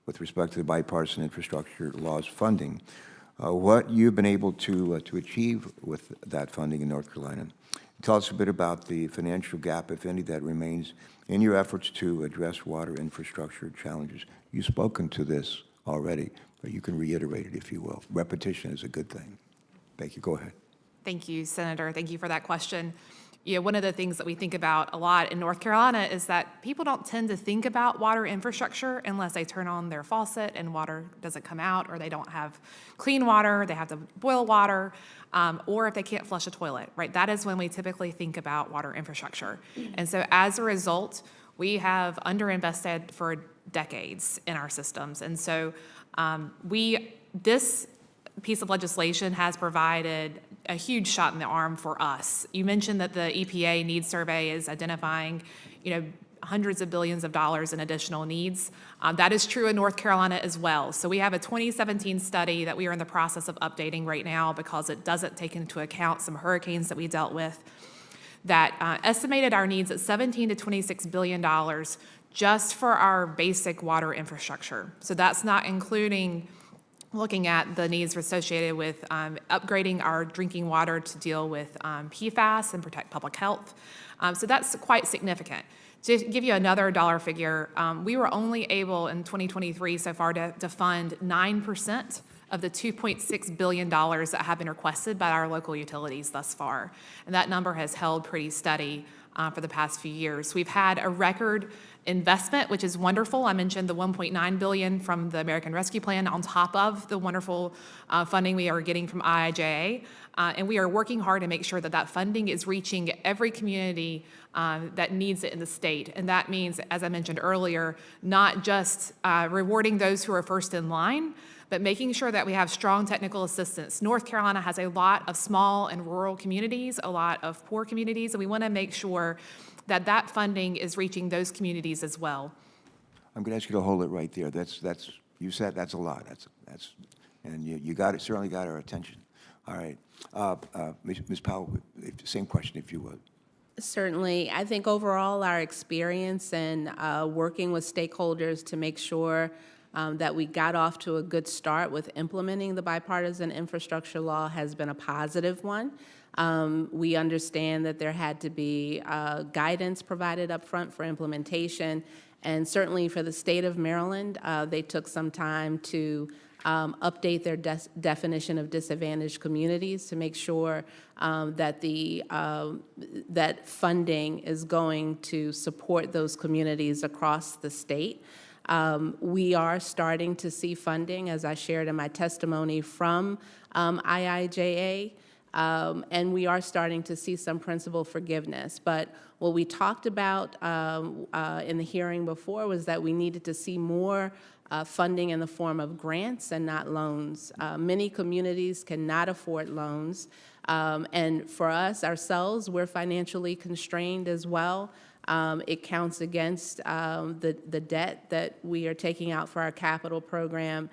A: with respect to the bipartisan infrastructure law's funding, what you've been able to achieve with that funding in North Carolina. Tell us a bit about the financial gap, if any, that remains in your efforts to address water infrastructure challenges. You've spoken to this already, but you can reiterate it if you will. Repetition is a good thing. Thank you. Go ahead.
C: Thank you, Senator. Thank you for that question. You know, one of the things that we think about a lot in North Carolina is that people don't tend to think about water infrastructure unless they turn on their faucet and water doesn't come out, or they don't have clean water, they have to boil water, or if they can't flush a toilet, right? That is when we typically think about water infrastructure. And so as a result, we have underinvested for decades in our systems. And so this piece of legislation has provided a huge shot in the arm for us. You mentioned that the EPA needs survey is identifying, hundreds of billions of dollars in additional needs. That is true in North Carolina as well. So we have a 2017 study that we are in the process of updating right now because it doesn't take into account some hurricanes that we dealt with that estimated our needs at $17 to $26 billion just for our basic water infrastructure. So that's not including looking at the needs associated with upgrading our drinking water to deal with PFAS and protect public health. So that's quite significant. To give you another dollar figure, we were only able in 2023 so far to fund 9% of the $2.6 billion that have been requested by our local utilities thus far. And that number has held pretty steady for the past few years. We've had a record investment, which is wonderful. I mentioned the $1.9 billion from the American Rescue Plan on top of the wonderful funding we are getting from IIJA. And we are working hard to make sure that that funding is reaching every community that needs it in the state. And that means, as I mentioned earlier, not just rewarding those who are first in line, but making sure that we have strong technical assistance. North Carolina has a lot of small and rural communities, a lot of poor communities, and we want to make sure that that funding is reaching those communities as well.
A: I'm going to ask you to hold it right there. You said that's a lot. And you got it, certainly got our attention. All right. Ms. Powell, same question, if you would.
E: Certainly. I think overall our experience in working with stakeholders to make sure that we got off to a good start with implementing the bipartisan infrastructure law has been a positive one. We understand that there had to be guidance provided up front for implementation, and certainly for the state of Maryland, they took some time to update their definition of disadvantaged communities to make sure that that funding is going to support those communities across the state. We are starting to see funding, as I shared in my testimony, from IIJA, and we are starting to see some principal forgiveness. But what we talked about in the hearing before was that we needed to see more funding in the form of grants and not loans. Many communities cannot afford loans, and for us, ourselves, we're financially constrained as well. It counts against the debt that we are taking out for our capital program.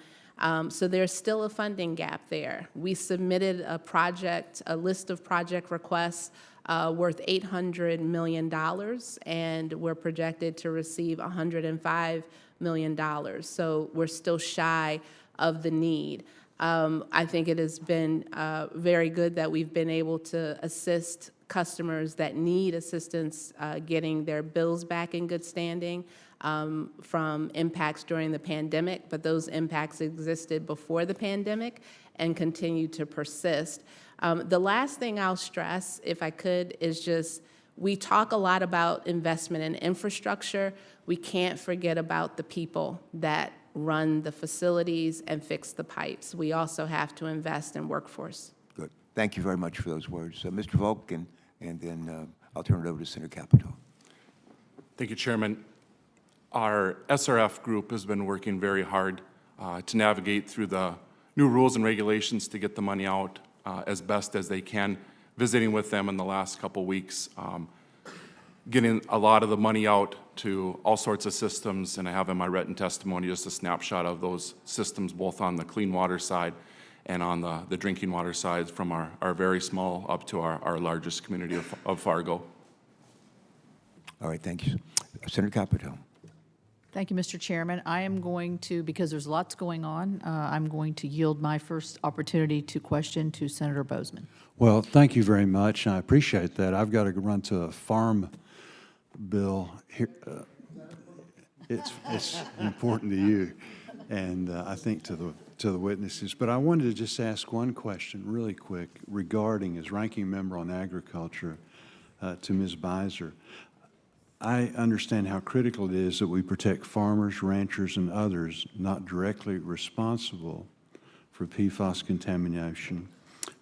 E: So there's still a funding gap there. We submitted a list of project requests worth $800 million, and we're projected to receive $105 million. So we're still shy of the need. I think it has been very good that we've been able to assist customers that need assistance getting their bills back in good standing from impacts during the pandemic, but those impacts existed before the pandemic and continue to persist. The last thing I'll stress, if I could, is just we talk a lot about investment in infrastructure. We can't forget about the people that run the facilities and fix the pipes. We also have to invest in workforce.
A: Good. Thank you very much for those words. Mr. Volk, and then I'll turn it over to Senator Capito.
G: Thank you, Chairman. Our SRF group has been working very hard to navigate through the new rules and regulations to get the money out as best as they can. Visiting with them in the last couple weeks, getting a lot of the money out to all sorts of systems, and I have in my written testimony just a snapshot of those systems, both on the clean water side and on the drinking water side, from our very small up to our largest community of Fargo.
A: All right, thank you. Senator Capito.
B: Thank you, Mr. Chairman. I am going to, because there's lots going on, I'm going to yield my first opportunity to question to Senator Bozeman.
H: Well, thank you very much. I appreciate that. I've got to run to a farm bill here. It's important to you, and I think to the witnesses. But I wanted to just ask one question really quick regarding, as ranking member on agriculture, to Ms. Beiser. I understand how critical it is that we protect farmers, ranchers, and others not directly responsible for PFAS contamination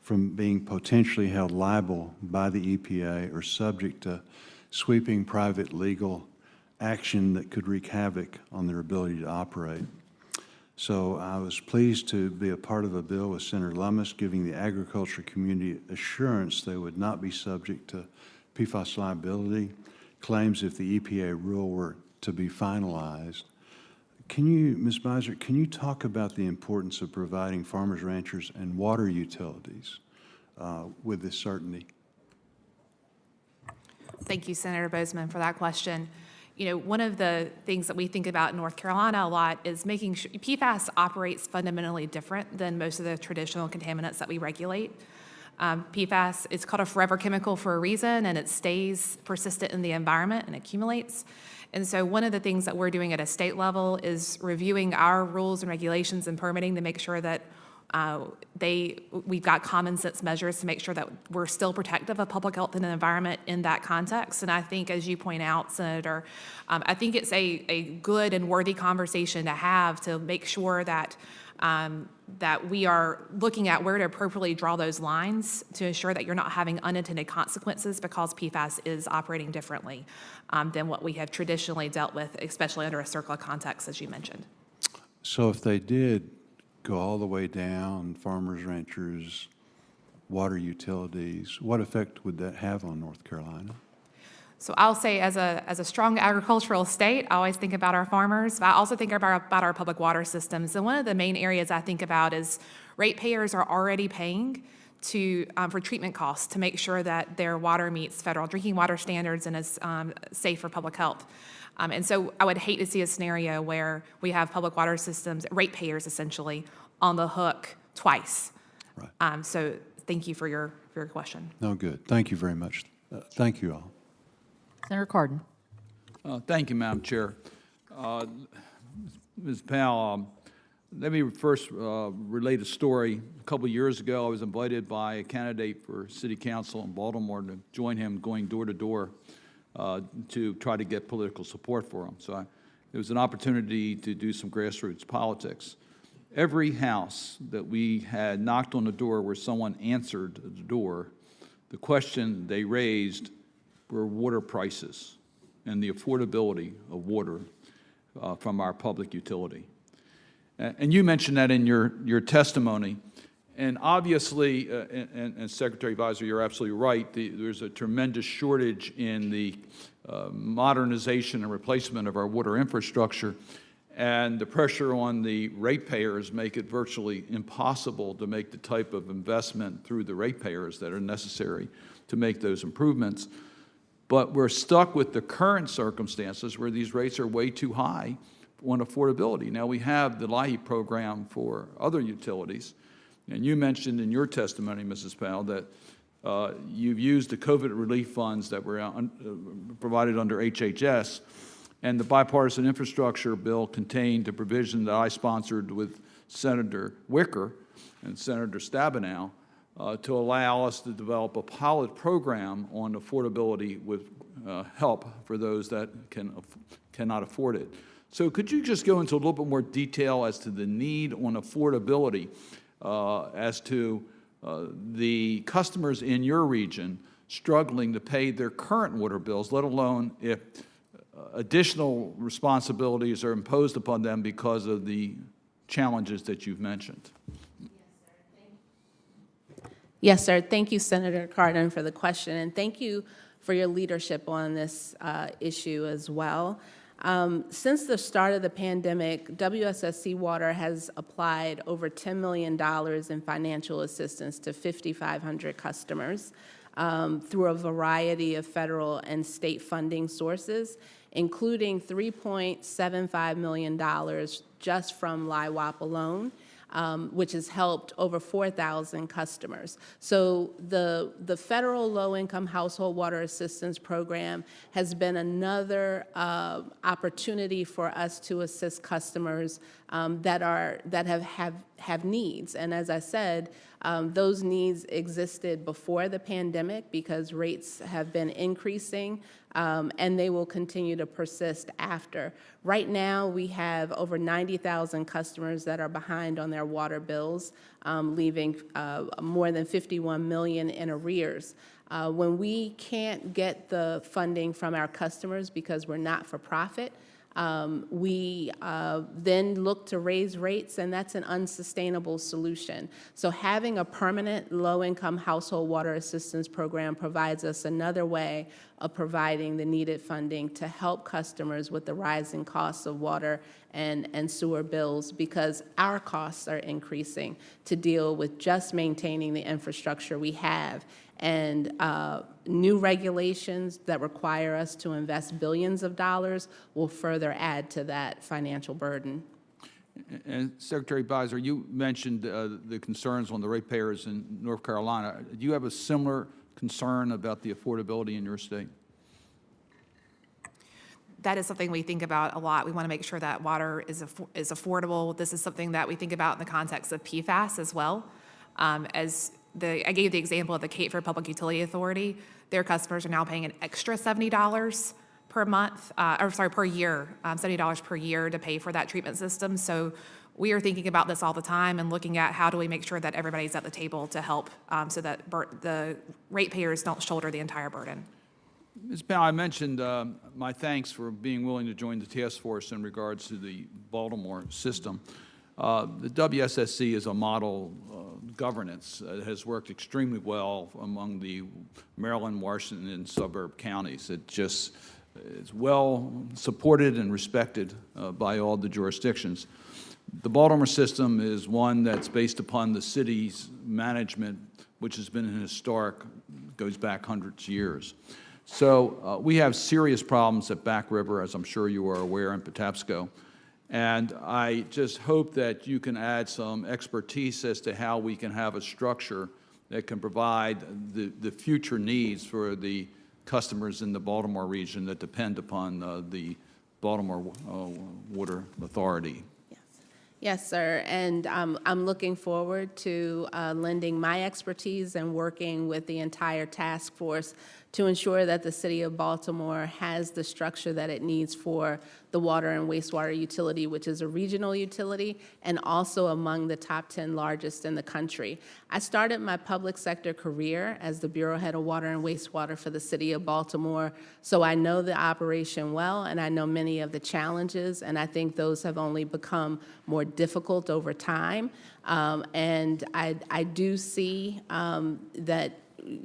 H: from being potentially held liable by the EPA or subject to sweeping private legal action that could wreak havoc on their ability to operate. So I was pleased to be a part of a bill with Senator Lummis giving the agriculture community assurance they would not be subject to PFAS liability claims if the EPA rule were to be finalized. Can you, Ms. Beiser, can you talk about the importance of providing farmers, ranchers, and water utilities with this certainty?
C: Thank you, Senator Bozeman, for that question. You know, one of the things that we think about in North Carolina a lot is making sure PFAS operates fundamentally different than most of the traditional contaminants that we regulate. PFAS is called a forever chemical for a reason, and it stays persistent in the environment and accumulates. And so one of the things that we're doing at a state level is reviewing our rules and regulations and permitting to make sure that We've got common sense measures to make sure that we're still protective of public health and the environment in that context. And I think, as you point out, Senator, I think it's a good and worthy conversation to have to make sure that that we are looking at where to appropriately draw those lines to ensure that you're not having unintended consequences because PFAS is operating differently than what we have traditionally dealt with, especially under a CERCLA context, as you mentioned.
H: So if they did go all the way down, farmers, ranchers, water utilities, what effect would that have on North Carolina?
C: So I'll say, as a strong agricultural state, I always think about our farmers, but I also think about our public water systems. And one of the main areas I think about is ratepayers are already paying for treatment costs to make sure that their water meets federal drinking water standards and is safe for public health. And so I would hate to see a scenario where we have public water systems, ratepayers essentially, on the hook twice.
H: Right.
C: So thank you for your question.
H: No, good. Thank you very much. Thank you all.
B: Senator Cardin.
D: Thank you, Madam Chair. Ms. Powell, let me first relate a story. A couple years ago, I was invited by a candidate for city council in Baltimore to join him going door to door to try to get political support for him. So it was an opportunity to do some grassroots politics. Every house that we had knocked on the door where someone answered the door, the question they raised were water prices and the affordability of water from our public utility. And you mentioned that in your testimony. And obviously, and Secretary Visor, you're absolutely right, there's a tremendous shortage in the modernization and replacement of our water infrastructure, and the pressure on the ratepayers make it virtually impossible to make the type of investment through the ratepayers that are necessary to make those improvements. But we're stuck with the current circumstances where these rates are way too high on affordability. Now, we have the LIHEAP program for other utilities, and you mentioned in your testimony, Mrs. Powell, that you've used the COVID relief funds that were provided under HHS, and the bipartisan infrastructure bill contained a provision that I sponsored with Senator Wicker and Senator Stabenow to allow us to develop a pilot program on affordability with help for those that cannot afford it. So could you just go into a little bit more detail as to the need on affordability as to the customers in your region struggling to pay their current water bills, let alone if additional responsibilities are imposed upon them because of the challenges that you've mentioned?
E: Yes, sir. Thank you, Senator Cardin, for the question, and thank you for your leadership on this issue as well. Since the start of the pandemic, WSSC Water has applied over $10 million in financial assistance to 5,500 customers through a variety of federal and state funding sources, including $3.75 million just from LIHWAP alone, which has helped over 4,000 customers. So the federal low-income household water assistance program has been another opportunity for us to assist customers that have needs. And as I said, those needs existed before the pandemic because rates have been increasing, and they will continue to persist after. Right now, we have over 90,000 customers that are behind on their water bills, leaving more than 51 million in arrears. When we can't get the funding from our customers because we're not for profit, we then look to raise rates, and that's an unsustainable solution. So having a permanent low-income household water assistance program provides us another way of providing the needed funding to help customers with the rising costs of water and sewer bills, because our costs are increasing to deal with just maintaining the infrastructure we have. And new regulations that require us to invest billions of dollars will further add to that financial burden.
D: And Secretary Visor, you mentioned the concerns on the ratepayers in North Carolina. Do you have a similar concern about the affordability in your state?
C: that is something we think about a lot. We want to make sure that water is affordable. This is something that we think about in the context of PFAS as well. I gave the example of the Cateford Public Utility Authority. Their customers are now paying an extra $70 per month, per year, $70 per year to pay for that treatment system. So we are thinking about this all the time and looking at how do we make sure that everybody's at the table to help so that the ratepayers don't shoulder the entire burden.
D: Ms. Powell, I mentioned my thanks for being willing to join the task force in regards to the Baltimore system. The WSSC is a model governance that has worked extremely well among the Maryland, Washington, and suburb counties. It just is well supported and respected by all the jurisdictions. The Baltimore system is one that's based upon the city's management, which has been historic, goes back hundreds of years. So we have serious problems at Back River, as I'm sure you are aware, in Patapsco. And I just hope that you can add some expertise as to how we can have a structure that can provide the future needs for the customers in the Baltimore region that depend upon the Baltimore Water Authority.
E: Yes, sir, and I'm looking forward to lending my expertise and working with the entire task force to ensure that the city of Baltimore has the structure that it needs for the water and wastewater utility, which is a regional utility and also among the top 10 largest in the country. I started my public sector career as the Bureau Head of Water and Wastewater for the city of Baltimore, so I know the operation well and I know many of the challenges, and I think those have only become more difficult over time. And I do see that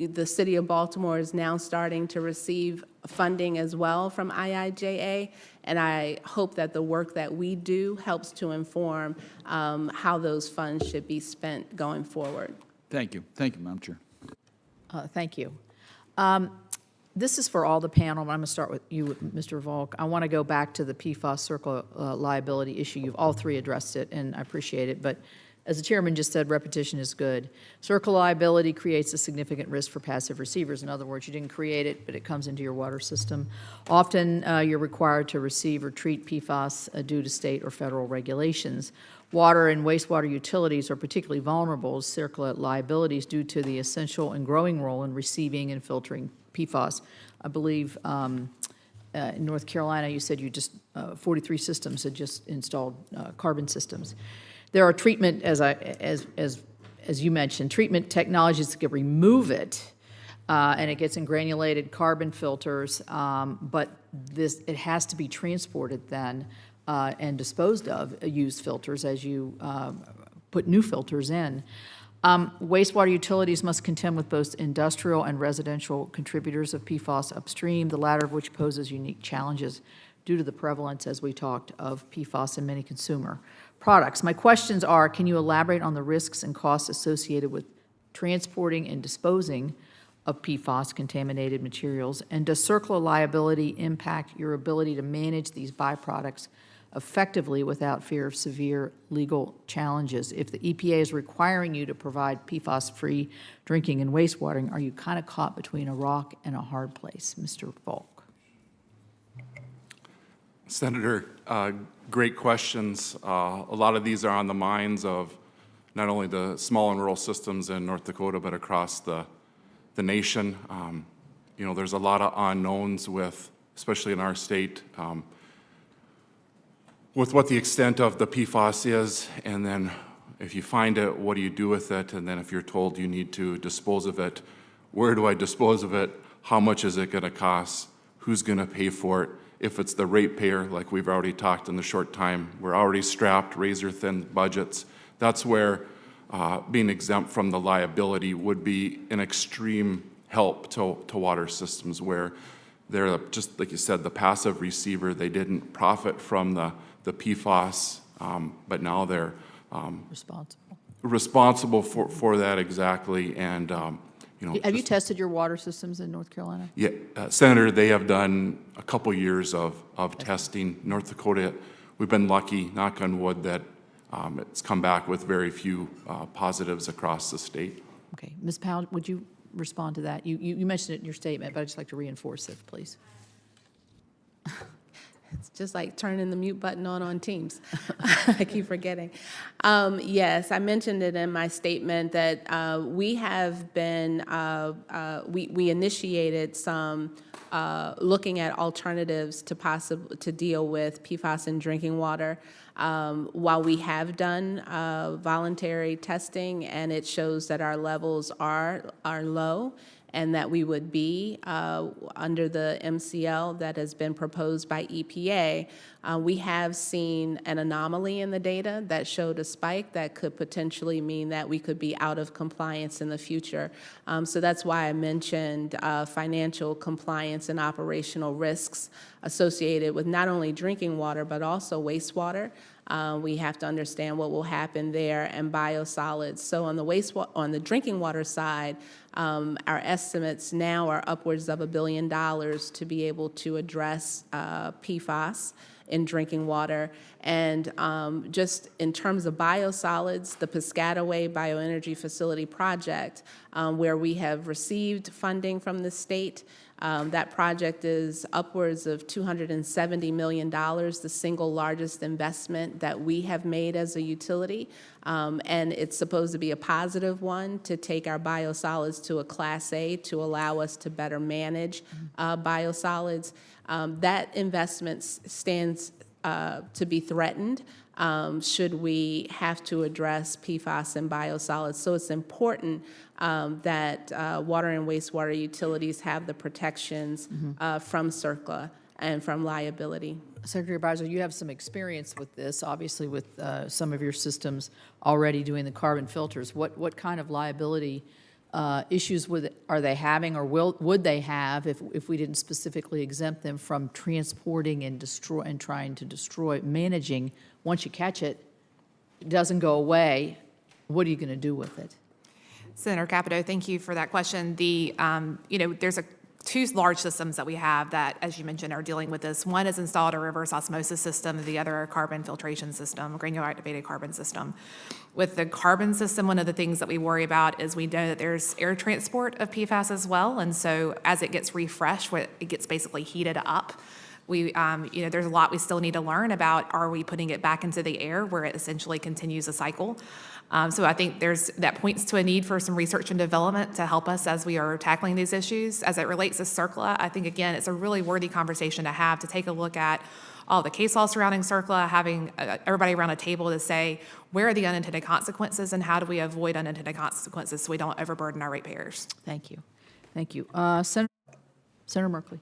E: the city of Baltimore is now starting to receive funding as well from IIJA, and I hope that the work that we do helps to inform how those funds should be spent going forward.
D: Thank you. Thank you, Madam Chair.
B: Thank you. This is for all the panel, but I'm going to start with you, Mr. Volk. I want to go back to the PFAS circle liability issue. You've all three addressed it, and I appreciate it, but as the chairman just said, repetition is good. Circle liability creates a significant risk for passive receivers. In other words, you didn't create it, but it comes into your water system. Often, you're required to receive or treat PFAS due to state or federal regulations. Water and wastewater utilities are particularly vulnerable to circular liabilities due to the essential and growing role in receiving and filtering PFAS. I believe in North Carolina, you said 43 systems had just installed carbon systems. There are treatment, as you mentioned, treatment technologies that can remove it, and it gets in granulated carbon filters, but it has to be transported then and disposed of, used filters, as you put new filters in. Wastewater utilities must contend with both industrial and residential contributors of PFAS upstream, the latter of which poses unique challenges due to the prevalence, as we talked, of PFAS in many consumer products. My questions are, can you elaborate on the risks and costs associated with transporting and disposing of PFAS-contaminated materials? And does circular liability impact your ability to manage these byproducts effectively without fear of severe legal challenges? If the EPA is requiring you to provide PFAS-free drinking and wastewater, are you kind of caught between a rock and a hard place? Mr. Volk.
G: Senator, great questions. A lot of these are on the minds of not only the small and rural systems in North Dakota, but across the nation. You know, there's a lot of unknowns with, especially in our state, with what the extent of the PFAS is, and then if you find it, what do you do with it? And then if you're told you need to dispose of it, where do I dispose of it? How much is it going to cost? Who's going to pay for it? If it's the ratepayer, like we've already talked in the short time, we're already strapped, razor-thin budgets. That's where being exempt from the liability would be an extreme help to water systems, where they're, just like you said, the passive receiver. They didn't profit from the PFAS, but now they're responsible for that, exactly. And you know,
B: have you tested your water systems in North Carolina?
G: Yeah, Senator, they have done a couple years of testing. North Dakota, we've been lucky, knock on wood, that it's come back with very few positives across the state.
B: Okay. Ms. Powell, would you respond to that? You mentioned it in your statement, but I'd just like to reinforce it, please.
E: It's just like turning the mute button on Teams. I keep forgetting. Yes, I mentioned it in my statement that we have been, we initiated some looking at alternatives to deal with PFAS in drinking water. While we have done voluntary testing and it shows that our levels are low, and that we would be under the MCL that has been proposed by EPA, we have seen an anomaly in the data that showed a spike that could potentially mean that we could be out of compliance in the future. So that's why I mentioned financial compliance and operational risks associated with not only drinking water, but also wastewater. We have to understand what will happen there, and biosolids. So on the drinking water side, our estimates now are upwards of $1 billion to be able to address PFAS in drinking water. And just in terms of biosolids, the Piscataway Bioenergy Facility project, where we have received funding from the state, that project is upwards of $270 million, the single largest investment that we have made as a utility. And it's supposed to be a positive one to take our biosolids to a Class A to allow us to better manage biosolids. That investment stands to be threatened should we have to address PFAS and biosolids. So it's important that water and wastewater utilities have the protections from CERCLA and from liability.
B: Secretary Beisel, you have some experience with this, obviously with some of your systems already doing the carbon filters. What kind of liability issues are they having, or would they have if we didn't specifically exempt them from transporting and trying to destroy, managing? Once you catch it, it doesn't go away. What are you going to do with it?
C: Senator Capito, thank you for that question. There's two large systems that we have that, as you mentioned, are dealing with this. One has installed a reverse osmosis system, the other a carbon filtration system, granular activated carbon system. With the carbon system, one of the things that we worry about is we know that there's air transport of PFAS as well, and so as it gets refreshed, it gets basically heated up. There's a lot we still need to learn about, are we putting it back into the air where it essentially continues a cycle? So I think that points to a need for some research and development to help us as we are tackling these issues. As it relates to CERCLA, I think, again, it's a really worthy conversation to have, to take a look at all the case law surrounding CERCLA, having everybody around a table to say, where are the unintended consequences and how do we avoid unintended consequences so we don't overburden our ratepayers?
B: Thank you. Thank you. Senator Merkley.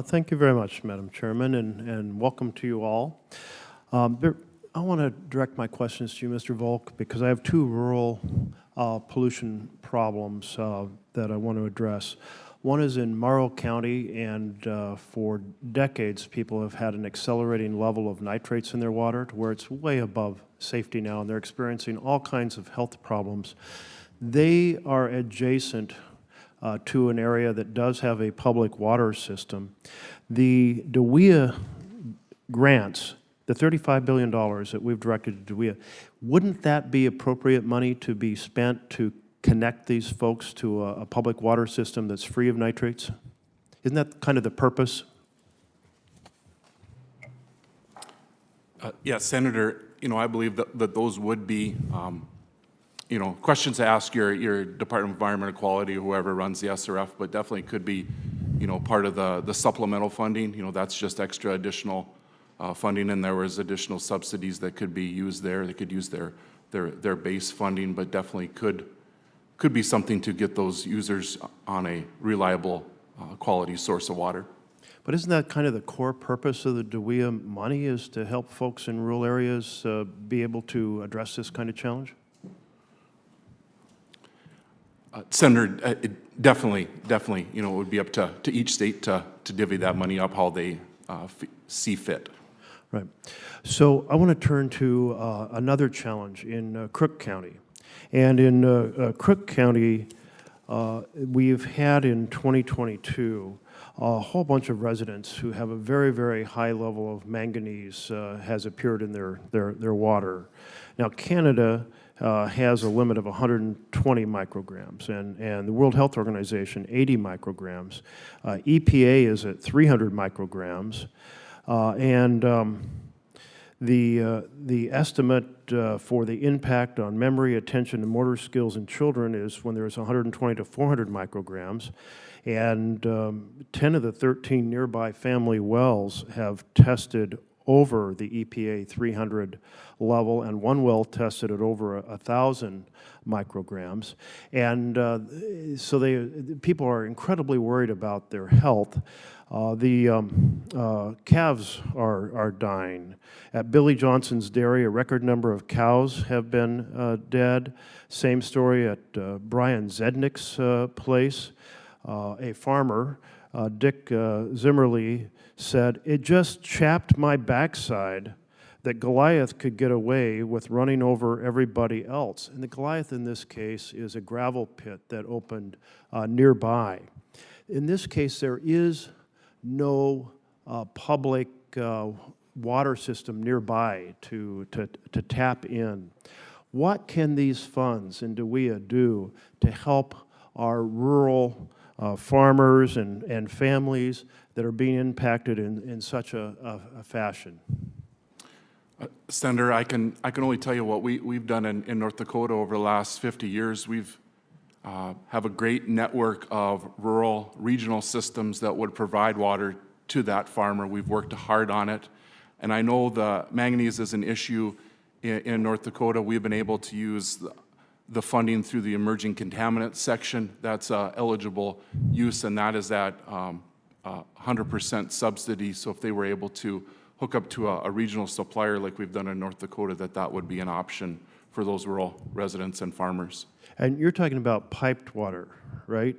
I: Thank you very much, Madam Chairman, and welcome to you all. I want to direct my questions to you, Mr. Volk, because I have two rural pollution problems that I want to address. One is in Morrow County, and for decades, people have had an accelerating level of nitrates in their water to where it's way above safety now, and they're experiencing all kinds of health problems. They are adjacent to an area that does have a public water system. The DWEA grants, the $35 billion that we've directed to DWEA, wouldn't that be appropriate money to be spent to connect these folks to a public water system that's free of nitrates? Isn't that kind of the purpose?
G: Yeah, Senator, I believe that those would be, questions to ask your Department of Environmental Quality or whoever runs the SRF, but definitely could be, part of the supplemental funding. That's just extra additional funding, and there was additional subsidies that could be used there. They could use their base funding, but definitely could be something to get those users on a reliable quality source of water.
I: But isn't that kind of the core purpose of the DWEA money, is to help folks in rural areas be able to address this kind of challenge?
G: Senator, it definitely, it would be up to each state to divvy that money up how they see fit.
I: Right. So I want to turn to another challenge in Crook County. And in Crook County, we've had in 2022 a whole bunch of residents who have a very, very high level of manganese has appeared in their water. Now, Canada has a limit of 120 micrograms, and the World Health Organization, 80 micrograms. EPA is at 300 micrograms. The estimate for the impact on memory, attention, and motor skills in children is when there's 120 to 400 micrograms, and 10 of the 13 nearby family wells have tested over the EPA 300 level, and one well tested at over 1,000 micrograms. And so people are incredibly worried about their health. Calves are dying. At Billy Johnson's Dairy, a record number of cows have been dead. Same story at Brian Zednick's place. A farmer, Dick Zimmerly, said, "It just chapped my backside that Goliath could get away with running over everybody else." And the Goliath in this case is a gravel pit that opened nearby. In this case, there is no public water system nearby to tap in. What can these funds in DeWiA do to help our rural farmers and families that are being impacted in such a fashion?
G: Senator, I can only tell you what we've done in North Dakota over the last 50 years. We've have a great network of rural regional systems that would provide water to that farmer. We've worked hard on it. And I know the manganese is an issue in North Dakota. We've been able to use the funding through the emerging contaminants section. That's eligible use, and that is at 100% subsidy. So if they were able to hook up to a regional supplier like we've done in North Dakota, that would be an option for those rural residents and farmers.
I: And you're talking about piped water, right?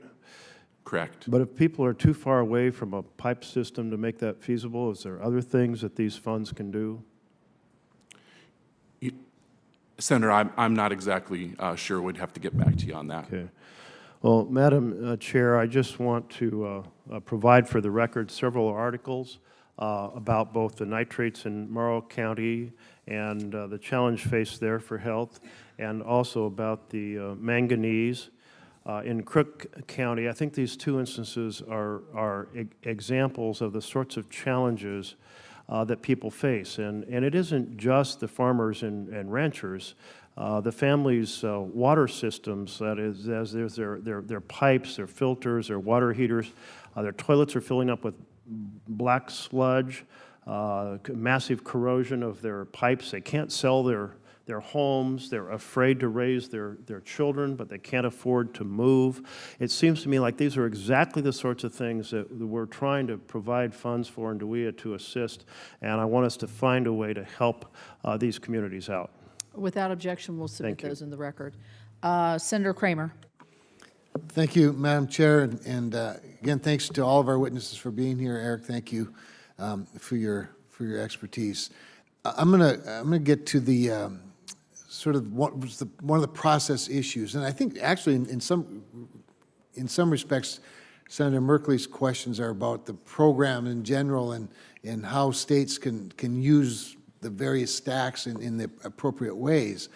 G: Correct.
I: But if people are too far away from a pipe system to make that feasible, is there other things that these funds can do?
G: Senator, I'm not exactly sure. We'd have to get back to you on that.
I: Okay. Well, Madam Chair, I just want to provide for the record several articles about both the nitrates in Morrow County and the challenge faced there for health, and also about the manganese in Crook County. I think these two instances are examples of the sorts of challenges that people face. And it isn't just the farmers and ranchers. The families' water systems, that is, as there's their pipes, their filters, their water heaters, their toilets are filling up with black sludge, massive corrosion of their pipes. They can't sell their homes. They're afraid to raise their children, but they can't afford to move. It seems to me like these are exactly the sorts of things that we're trying to provide funds for in DeWiA to assist, and I want us to find a way to help these communities out.
B: Without objection, we'll submit
I: Thank you.
B: those in the record. Senator Kramer.
F: Thank you, Madam Chair, and again, thanks to all of our witnesses for being here. Eric, thank you for your expertise. I'm gonna get to the sort of what was one of the process issues, and I think actually in some respects, Senator Merkley's questions are about the program in general and how states can use the various stacks in the appropriate ways.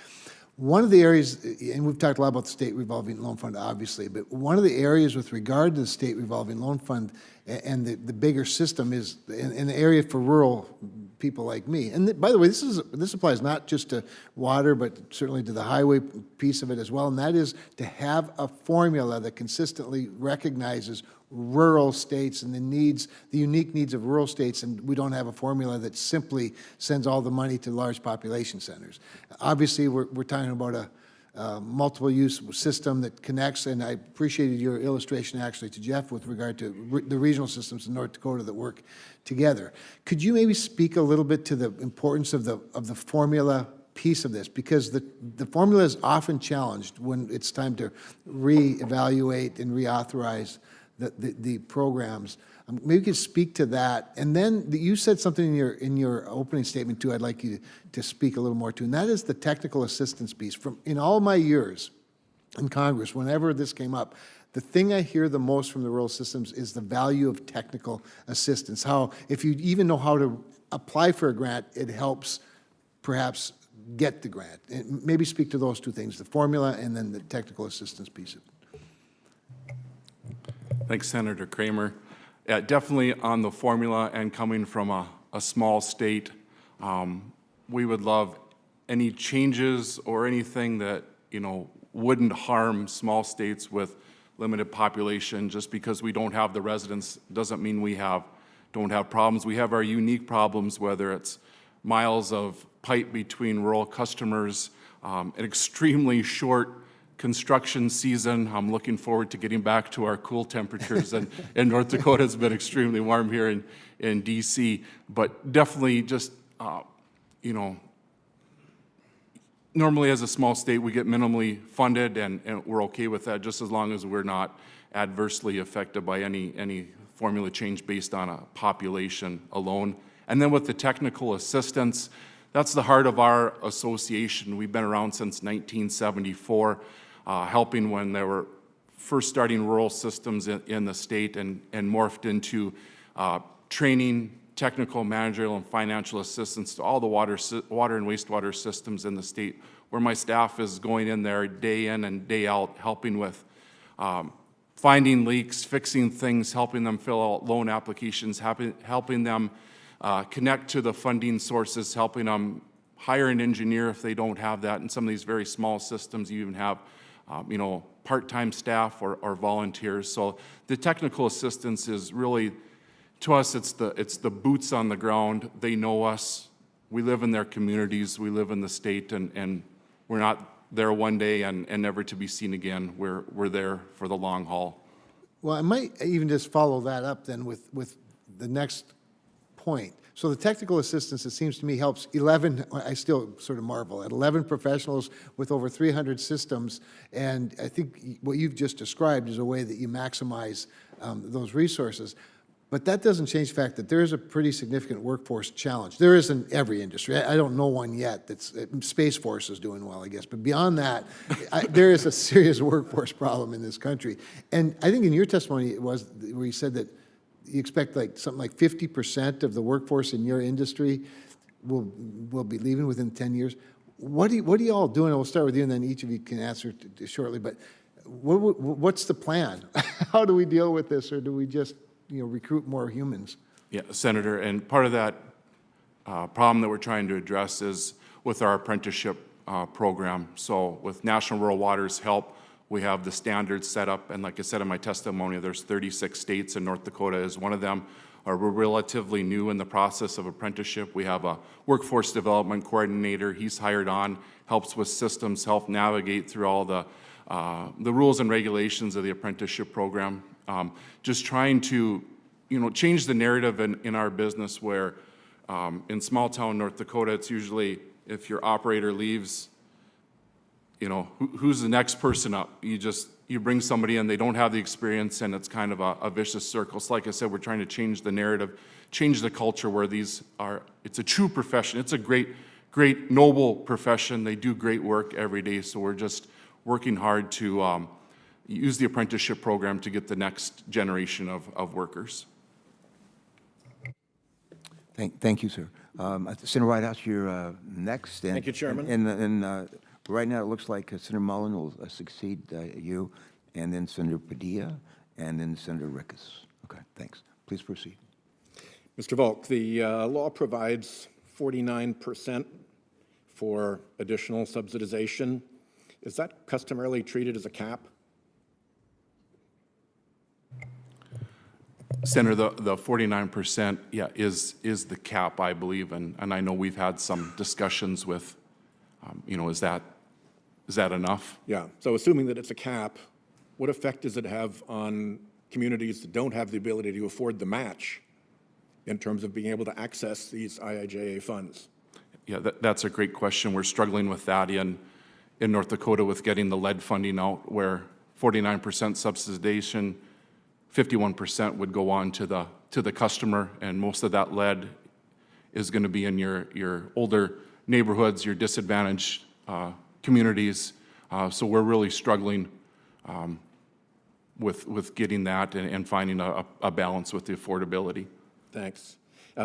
F: One of the areas, and we've talked a lot about the State Revolving Loan Fund, obviously, but one of the areas with regard to the State Revolving Loan Fund and the bigger system is in the area for rural people like me. And by the way, this applies not just to water, but certainly to the highway piece of it as well, and that is to have a formula that consistently recognizes rural states and the unique needs of rural states, and we don't have a formula that simply sends all the money to large population centers. Obviously, we're talking about a multiple use system that connects, and I appreciated your illustration actually to Jeff with regard to the regional systems in North Dakota that work together. Could you maybe speak a little bit to the importance of the formula piece of this, because the formula is often challenged when it's time to reevaluate and reauthorize the programs. Maybe you could speak to that. And then you said something in your opening statement too I'd like you to speak a little more to, and that is the technical assistance piece. In all my years in Congress, whenever this came up, the thing I hear the most from the rural systems is the value of technical assistance. How if you even know how to apply for a grant, it helps perhaps get the grant. And maybe speak to those two things, the formula and then the technical assistance piece of it. Thanks,
G: Senator Kramer. Yeah, definitely on the formula and coming from a a small state. We would love any changes or anything that, wouldn't harm small states with limited population. Just because we don't have the residents doesn't mean we don't have problems. We have our unique problems, whether it's miles of pipe between rural customers, an extremely short construction season. I'm looking forward to getting back to our cool temperatures, and North Dakota has been extremely warm here in DC, but definitely just, normally as a small state, we get minimally funded, and we're okay with that, just as long as we're not adversely affected by any formula change based on a population alone. And then with the technical assistance, that's the heart of our association. We've been around since 1974, helping when they were first starting rural systems in the state, and morphed into training, technical, managerial, and financial assistance to all the water and wastewater systems in the state, where my staff is going in there day in and day out, helping with finding leaks, fixing things, helping them fill out loan applications, helping them connect to the funding sources, helping them hire an engineer if they don't have that. In some of these very small systems, you even have part-time staff or volunteers. So the technical assistance is really, to us, it's the boots on the ground. They know us. We live in their communities. We live in the state, and we're not there one day and never to be seen again. We're there for the long haul.
F: Well, I might even just follow that up then with the next point. So the technical assistance, it seems to me, helps 11, I still sort of marvel, at 11 professionals with over 300 systems, and I think what you've just described is a way that you maximize those resources. But that doesn't change the fact that there is a pretty significant workforce challenge. There is in every industry. I don't know one yet that's, Space Force is doing well, I guess. But beyond that, there is a serious workforce problem in this country. And I think in your testimony it was where you said that you expect something like 50% of the workforce in your industry will be leaving within 10 years. What are you all doing? We'll start with you, and then each of you can answer shortly. But what's the plan? How do we deal with this, or do we just recruit more humans?
G: Yeah, Senator, and part of that problem that we're trying to address is with our apprenticeship program. So with National Rural Water's help, we have the standards set up, and like I said in my testimony, there's 36 states, and North Dakota is one of them. We're relatively new in the process of apprenticeship. We have a workforce development coordinator. He's hired on, helps with systems, help navigate through all the rules and regulations of the apprenticeship program. Just trying to, change the narrative in our business, where in small town North Dakota, it's usually if your operator leaves, who's the next person up? You bring somebody in, they don't have the experience, and it's kind of a vicious circle. So like I said, we're trying to change the narrative, change the culture where it's a true profession. It's a great, noble profession. They do great work every day. So we're just working hard to use the apprenticeship program to get the next generation of workers.
A: Thank you, sir. Senator Whitehouse, you're next.
J: Thank you, Chairman.
A: And right now, it looks like Senator Mullen will succeed you, and then Senator Padilla, and then Senator Rickes. Okay, thanks. Please proceed.
J: Mr. Volk, the law provides 49% for additional subsidization. Is that customarily treated as a cap?
G: Senator, the 49%, yeah, is the cap, I believe, and I know we've had some discussions with, is that enough?
J: Yeah, so assuming that it's a cap, what effect does it have on communities that don't have the ability to afford the match in terms of being able to access these IIJA funds?
G: Yeah, that's a great question. We're struggling with that in North Dakota with getting the lead funding out, where 49% subsidization, 51% would go on to the customer, and most of that lead is going to be in your older neighborhoods, your disadvantaged communities. So we're really struggling with getting that and finding a balance with the affordability.
J: Thanks.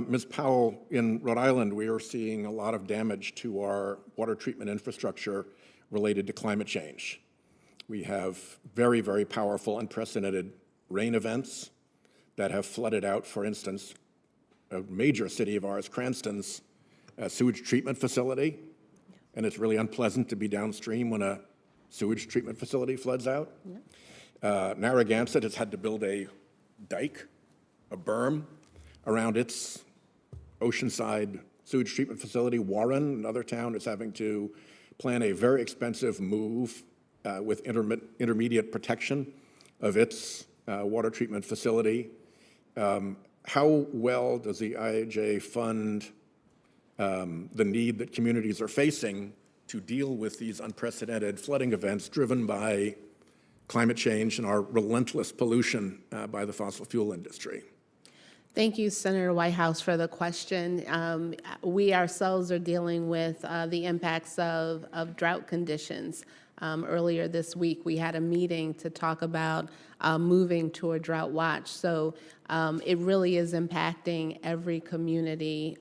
J: Ms. Powell, in Rhode Island, we are seeing a lot of damage to our water treatment infrastructure related to climate change. We have very, very powerful, unprecedented rain events that have flooded out, for instance, a major city of ours, Cranston's sewage treatment facility, and it's really unpleasant to be downstream when a sewage treatment facility floods out. Narragansett has had to build a dike, a berm, around its oceanside sewage treatment facility. Warren, another town, is having to plan a very expensive move with intermediate protection of its water treatment facility. How well does the IIJ fund the need that communities are facing to deal with these unprecedented flooding events driven by climate change and our relentless pollution by the fossil fuel industry?
E: Thank you, Senator Whitehouse, for the question. We ourselves are dealing with the impacts of drought conditions. Earlier this week, we had a meeting to talk about moving to a drought watch. So it really is impacting every community,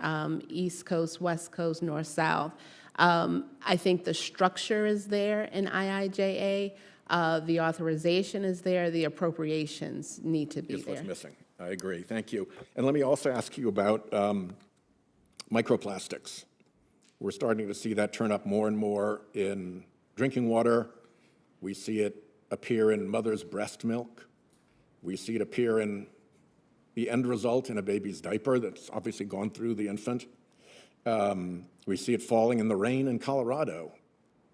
E: East Coast, West Coast, North, South. I think the structure is there in IIJA. The authorization is there. The appropriations need to be there.
J: What's missing. I agree. Thank you. And let me also ask you about microplastics. We're starting to see that turn up more and more in drinking water. We see it appear in mother's breast milk. We see it appear in the end result in a baby's diaper that's obviously gone through the infant. We see it falling in the rain in Colorado.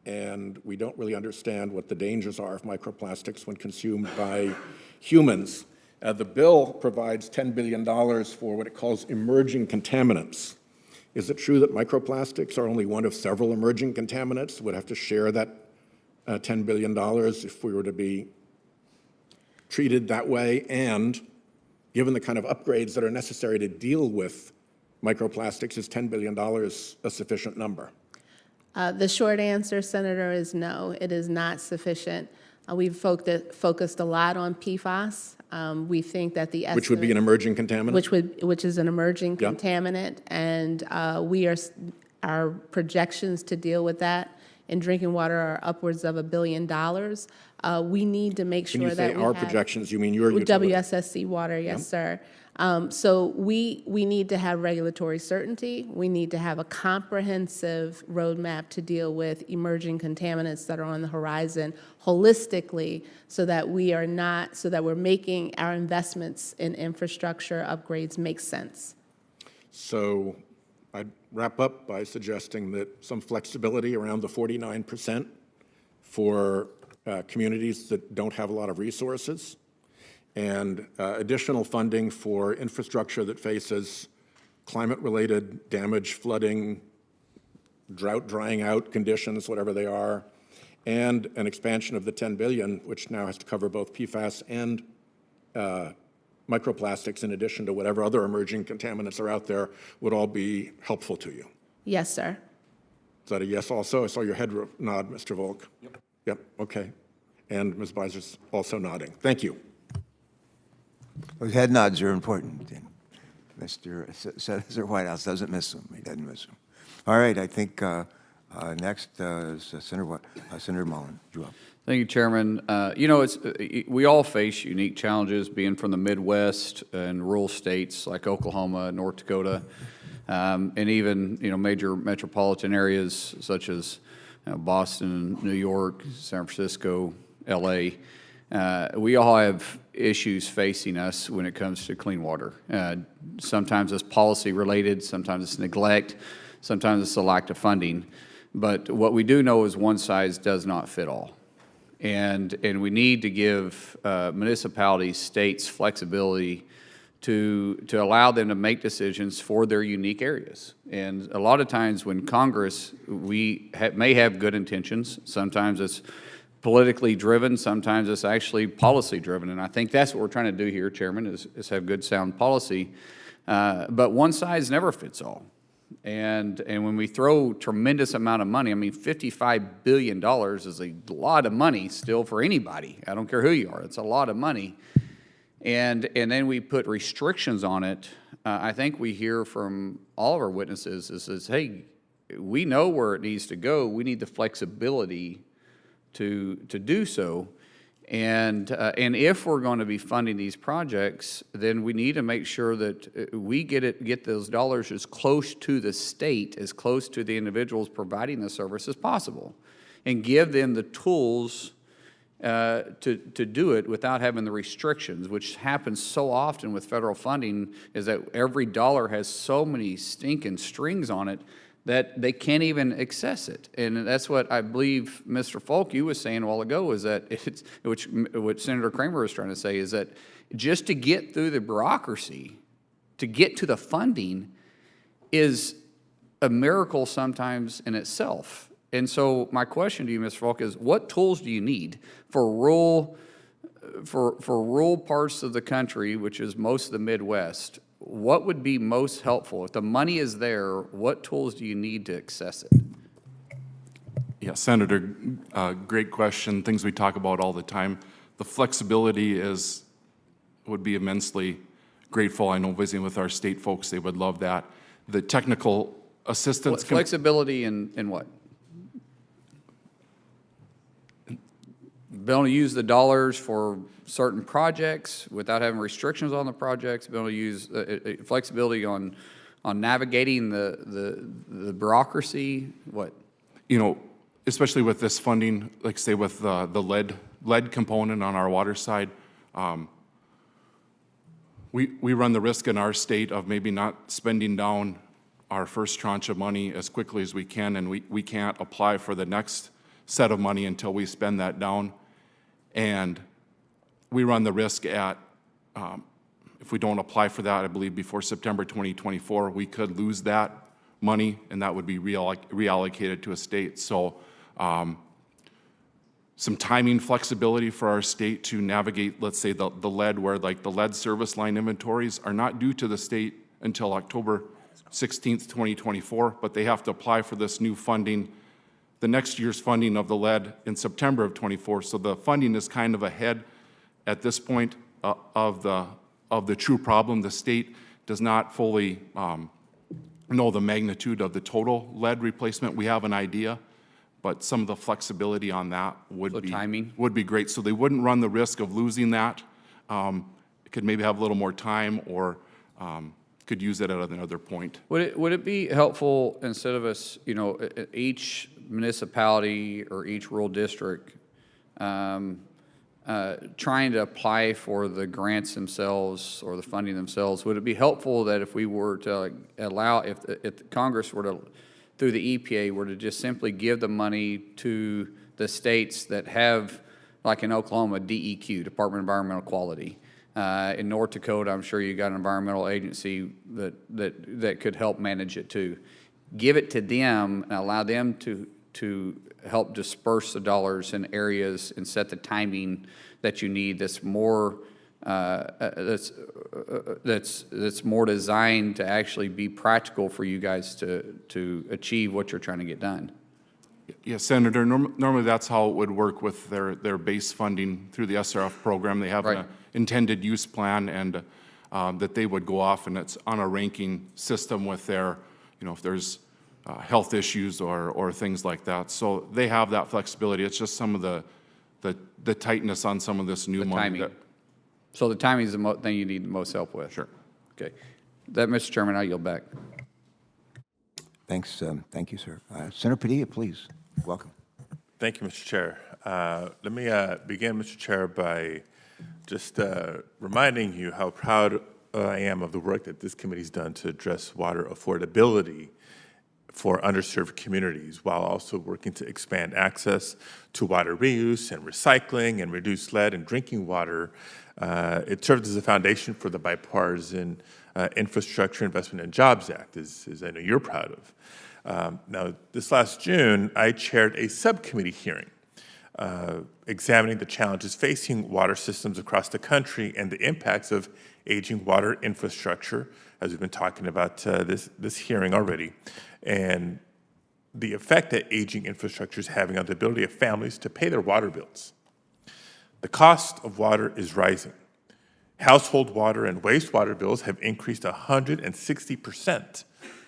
J: And we don't really understand what the dangers are of microplastics when consumed by humans. The bill provides $10 billion for what it calls emerging contaminants. Is it true that microplastics are only one of several emerging contaminants? Would have to share that $10 billion if we were to be treated that way? And given the kind of upgrades that are necessary to deal with microplastics, is $10 billion a sufficient number?
E: The short answer, Senator, is no, it is not sufficient. We've focused a lot on PFAS. We think that the
J: which would be an emerging contaminant?
E: Which is an emerging contaminant, and our projections to deal with that in drinking water are upwards of $1 billion. We need to make sure that we have...
J: When you say our projections, you mean your utility?
E: WSSC Water, yes, sir. So we need to have regulatory certainty. We need to have a comprehensive roadmap to deal with emerging contaminants that are on the horizon holistically, so that we're making our investments in infrastructure upgrades make sense.
J: So I'd wrap up by suggesting that some flexibility around the 49% for communities that don't have a lot of resources, and additional funding for infrastructure that faces climate-related damage, flooding, drought, drying out conditions, whatever they are, and an expansion of the $10 billion, which now has to cover both PFAS and microplastics, in addition to whatever other emerging contaminants are out there, would all be helpful to you.
E: Yes, sir.
J: Is that a yes also? I saw your head nod, Mr. Volk. Yep, okay. And Ms. Beiser's also nodding. Thank you.
A: Those head nods are important. And Mr. Senator Whitehouse doesn't miss them. He doesn't miss them. All right, I think next is Senator Mullen. You're up.
K: Thank you, Chairman. You know, we all face unique challenges being from the Midwest and rural states like Oklahoma, North Dakota, and even, major metropolitan areas such as Boston, New York, San Francisco, LA. We all have issues facing us when it comes to clean water. Sometimes it's policy related, sometimes it's neglect, sometimes it's a lack of funding. But what we do know is one size does not fit all. And we need to give municipalities, states flexibility to allow them to make decisions for their unique areas. And a lot of times when Congress, we may have good intentions. Sometimes it's politically driven, sometimes it's actually policy driven. And I think that's what we're trying to do here, Chairman, is have good sound policy. But one size never fits all. And when we throw tremendous amount of money, I mean, $55 billion is a lot of money still for anybody. I don't care who you are, it's a lot of money. And then we put restrictions on it. I think we hear from all of our witnesses is, hey, we know where it needs to go. We need the flexibility to do so. And if we're going to be funding these projects, then we need to make sure that we get those dollars as close to the state, as close to the individuals providing the service as possible, and give them the tools to do it without having the restrictions, which happens so often with federal funding, is that every dollar has so many stinking strings on it that they can't even access it. And that's what I believe Mr. Folk, you was saying a while ago, is that it's, what Senator Kramer was trying to say, is that just to get through the bureaucracy, to get to the funding, is a miracle sometimes in itself. And so my question to you, Mr. Folk, is what tools do you need for rural parts of the country, which is most of the Midwest? What would be most helpful? If the money is there, what tools do you need to access it?
G: Yeah, Senator, great question. Things we talk about all the time. The flexibility would be immensely grateful. I know visiting with our state folks, they would love that. The technical assistance.
K: Flexibility in what? Be able to use the dollars for certain projects without having restrictions on the projects, be able to use flexibility on navigating the bureaucracy, what?
G: You know, especially with this funding, like say with the lead component on our water side, we run the risk in our state of maybe not spending down our first tranche of money as quickly as we can, and we can't apply for the next set of money until we spend that down. And we run the risk at, if we don't apply for that, I believe before September 2024, we could lose that money, and that would be reallocated to a state. So some timing flexibility for our state to navigate, let's say, the lead, where like the lead service line inventories are not due to the state until October 16th, 2024, but they have to apply for this new funding, the next year's funding of the lead in September of 24. So the funding is kind of ahead at this point of the true problem. The state does not fully know the magnitude of the total lead replacement. We have an idea, but some of the flexibility on that would be great. So they wouldn't run the risk of losing that. Could maybe have a little more time, or could use it at another point.
K: Would it be helpful, instead of us, each municipality or each rural district trying to apply for the grants themselves or the funding themselves, would it be helpful that if we were to allow, if Congress were to, through the EPA, were to just simply give the money to the states that have, like in Oklahoma, DEQ, Department of Environmental Quality. In North Dakota, I'm sure you got an environmental agency that could help manage it too. Give it to them and allow them to help disperse the dollars in areas and set the timing that you need. That's more that's more designed to actually be practical for you guys to achieve what you're trying to get done.
G: Yes, Senator. Normally, that's how it would work with their base funding through the SRF program. They have an intended use plan, and that they would go off, and it's on a ranking system with their, if there's health issues or things like that. So they have that flexibility. It's just some of the tightness on some of this new money.
K: So the timing is the thing you need the most help with.
G: Sure.
K: Okay. That, Mr. Chairman, I yield back.
A: Thanks. Thank you, sir. Senator Padilla, please. Welcome.
L: Thank you, Mr. Chair. Let me begin, Mr. Chair, by just reminding you how proud I am of the work that this committee's done to address water affordability for underserved communities, while also working to expand access to water reuse and recycling and reduce lead in drinking water. It served as a foundation for the Bipartisan Infrastructure Investment and Jobs Act, as I know you're proud of. Now, this last June, I chaired a subcommittee hearing examining the challenges facing water systems across the country and the impacts of aging water infrastructure, as we've been talking about this hearing already, and the effect that aging infrastructure is having on the ability of families to pay their water bills. The cost of water is rising. Household water and wastewater bills have increased 160%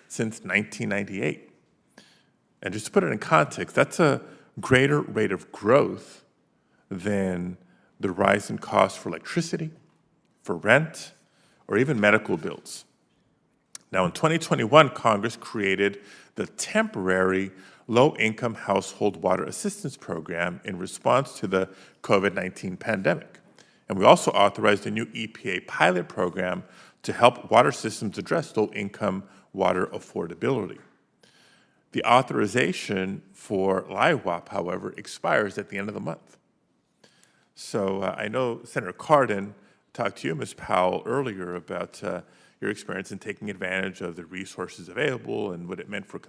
L: since 1998. And just to put it in context, that's a greater rate of growth than the rise in costs for electricity, for rent, or even medical bills. Now, in 2021, Congress created the temporary Low-Income Household Water Assistance Program in response to the COVID-19 pandemic. And we also authorized a new EPA pilot program to help water systems address low-income water affordability. The authorization for LIWAP, however, expires at the end of the month. So I know Senator Cardin talked to you, Ms. Powell, earlier about your experience in taking advantage of the resources available and what it meant for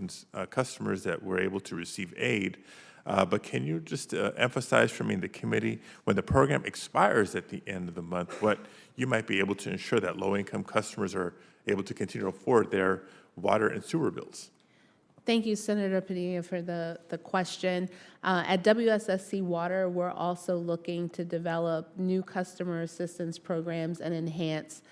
L: customers that were able to receive aid. But can you just emphasize for me in the committee, when the program expires at the end of the month, what you might be able to ensure that low-income customers are able to continue to afford their water and sewer bills?
E: Thank you, Senator Padilla, for the question. At WSSC Water, we're also looking to develop new customer assistance programs and enhance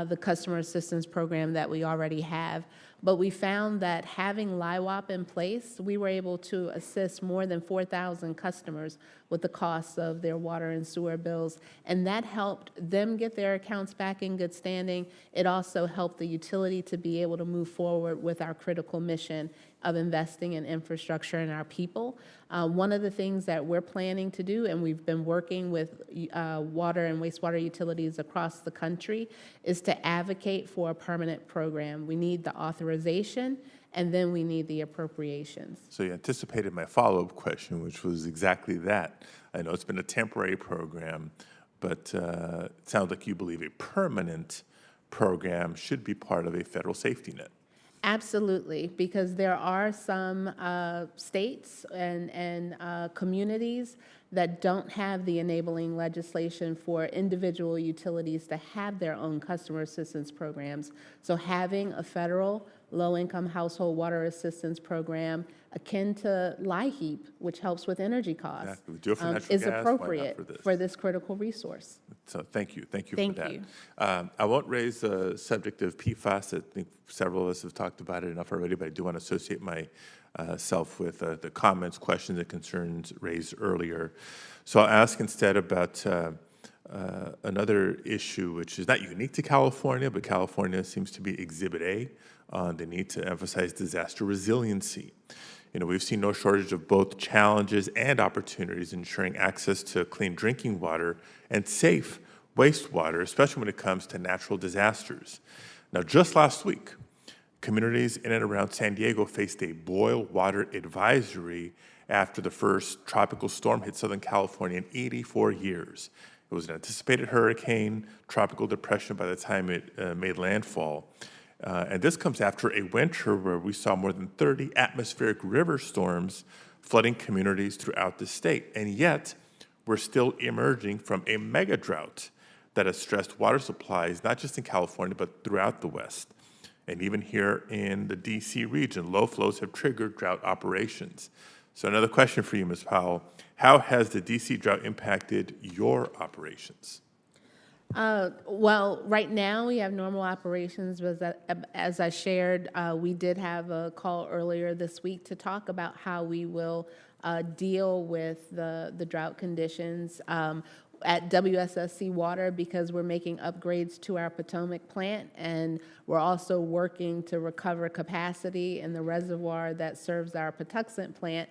E: the customer assistance program that we already have. But we found that having LIWAP in place, we were able to assist more than 4,000 customers with the costs of their water and sewer bills, and that helped them get their accounts back in good standing. It also helped the utility to be able to move forward with our critical mission of investing in infrastructure and our people. One of the things that we're planning to do, and we've been working with water and wastewater utilities across the country, is to advocate for a permanent program. We need the authorization, and then we need the appropriations.
L: So you anticipated my follow-up question, which was exactly that. I know it's been a temporary program, but it sounds like you believe a permanent program should be part of a federal safety net.
E: Absolutely, because there are some states and communities that don't have the enabling legislation for individual utilities to have their own customer assistance programs. So having a federal low-income household water assistance program akin to LIHEAP, which helps with energy costs,
L: Exactly. We do it for natural
E: is
L: gas, why not
E: appropriate for this critical resource.
L: So thank you for
E: Thank
L: that.
E: you.
L: I won't raise the subject of PFAS. I think several of us have talked about it enough already, but I do want to associate myself with the comments, questions, and concerns raised earlier. So I'll ask instead about another issue which is not unique to California, but California seems to be Exhibit A on the need to emphasize disaster resiliency. You know, we've seen no shortage of both challenges and opportunities ensuring access to clean drinking water and safe wastewater, especially when it comes to natural disasters. Now, just last week, communities in and around San Diego faced a boil water advisory after the first tropical storm hit Southern California in 84 years. It was an anticipated hurricane, tropical depression by the time it made landfall. And this comes after a winter where we saw more than 30 atmospheric river storms flooding communities throughout the state. And yet, we're still emerging from a mega drought that has stressed water supplies, not just in California, but throughout the West. And even here in the DC region, low flows have triggered drought operations. So another question for you, Ms. Powell. How has the DC drought impacted your operations?
E: Well, right now we have normal operations, but as I shared, we did have a call earlier this week to talk about how we will deal with the drought conditions at WSSC Water, because we're making upgrades to our Potomac plant, and we're also working to recover capacity in the reservoir that serves our Patuxent plant.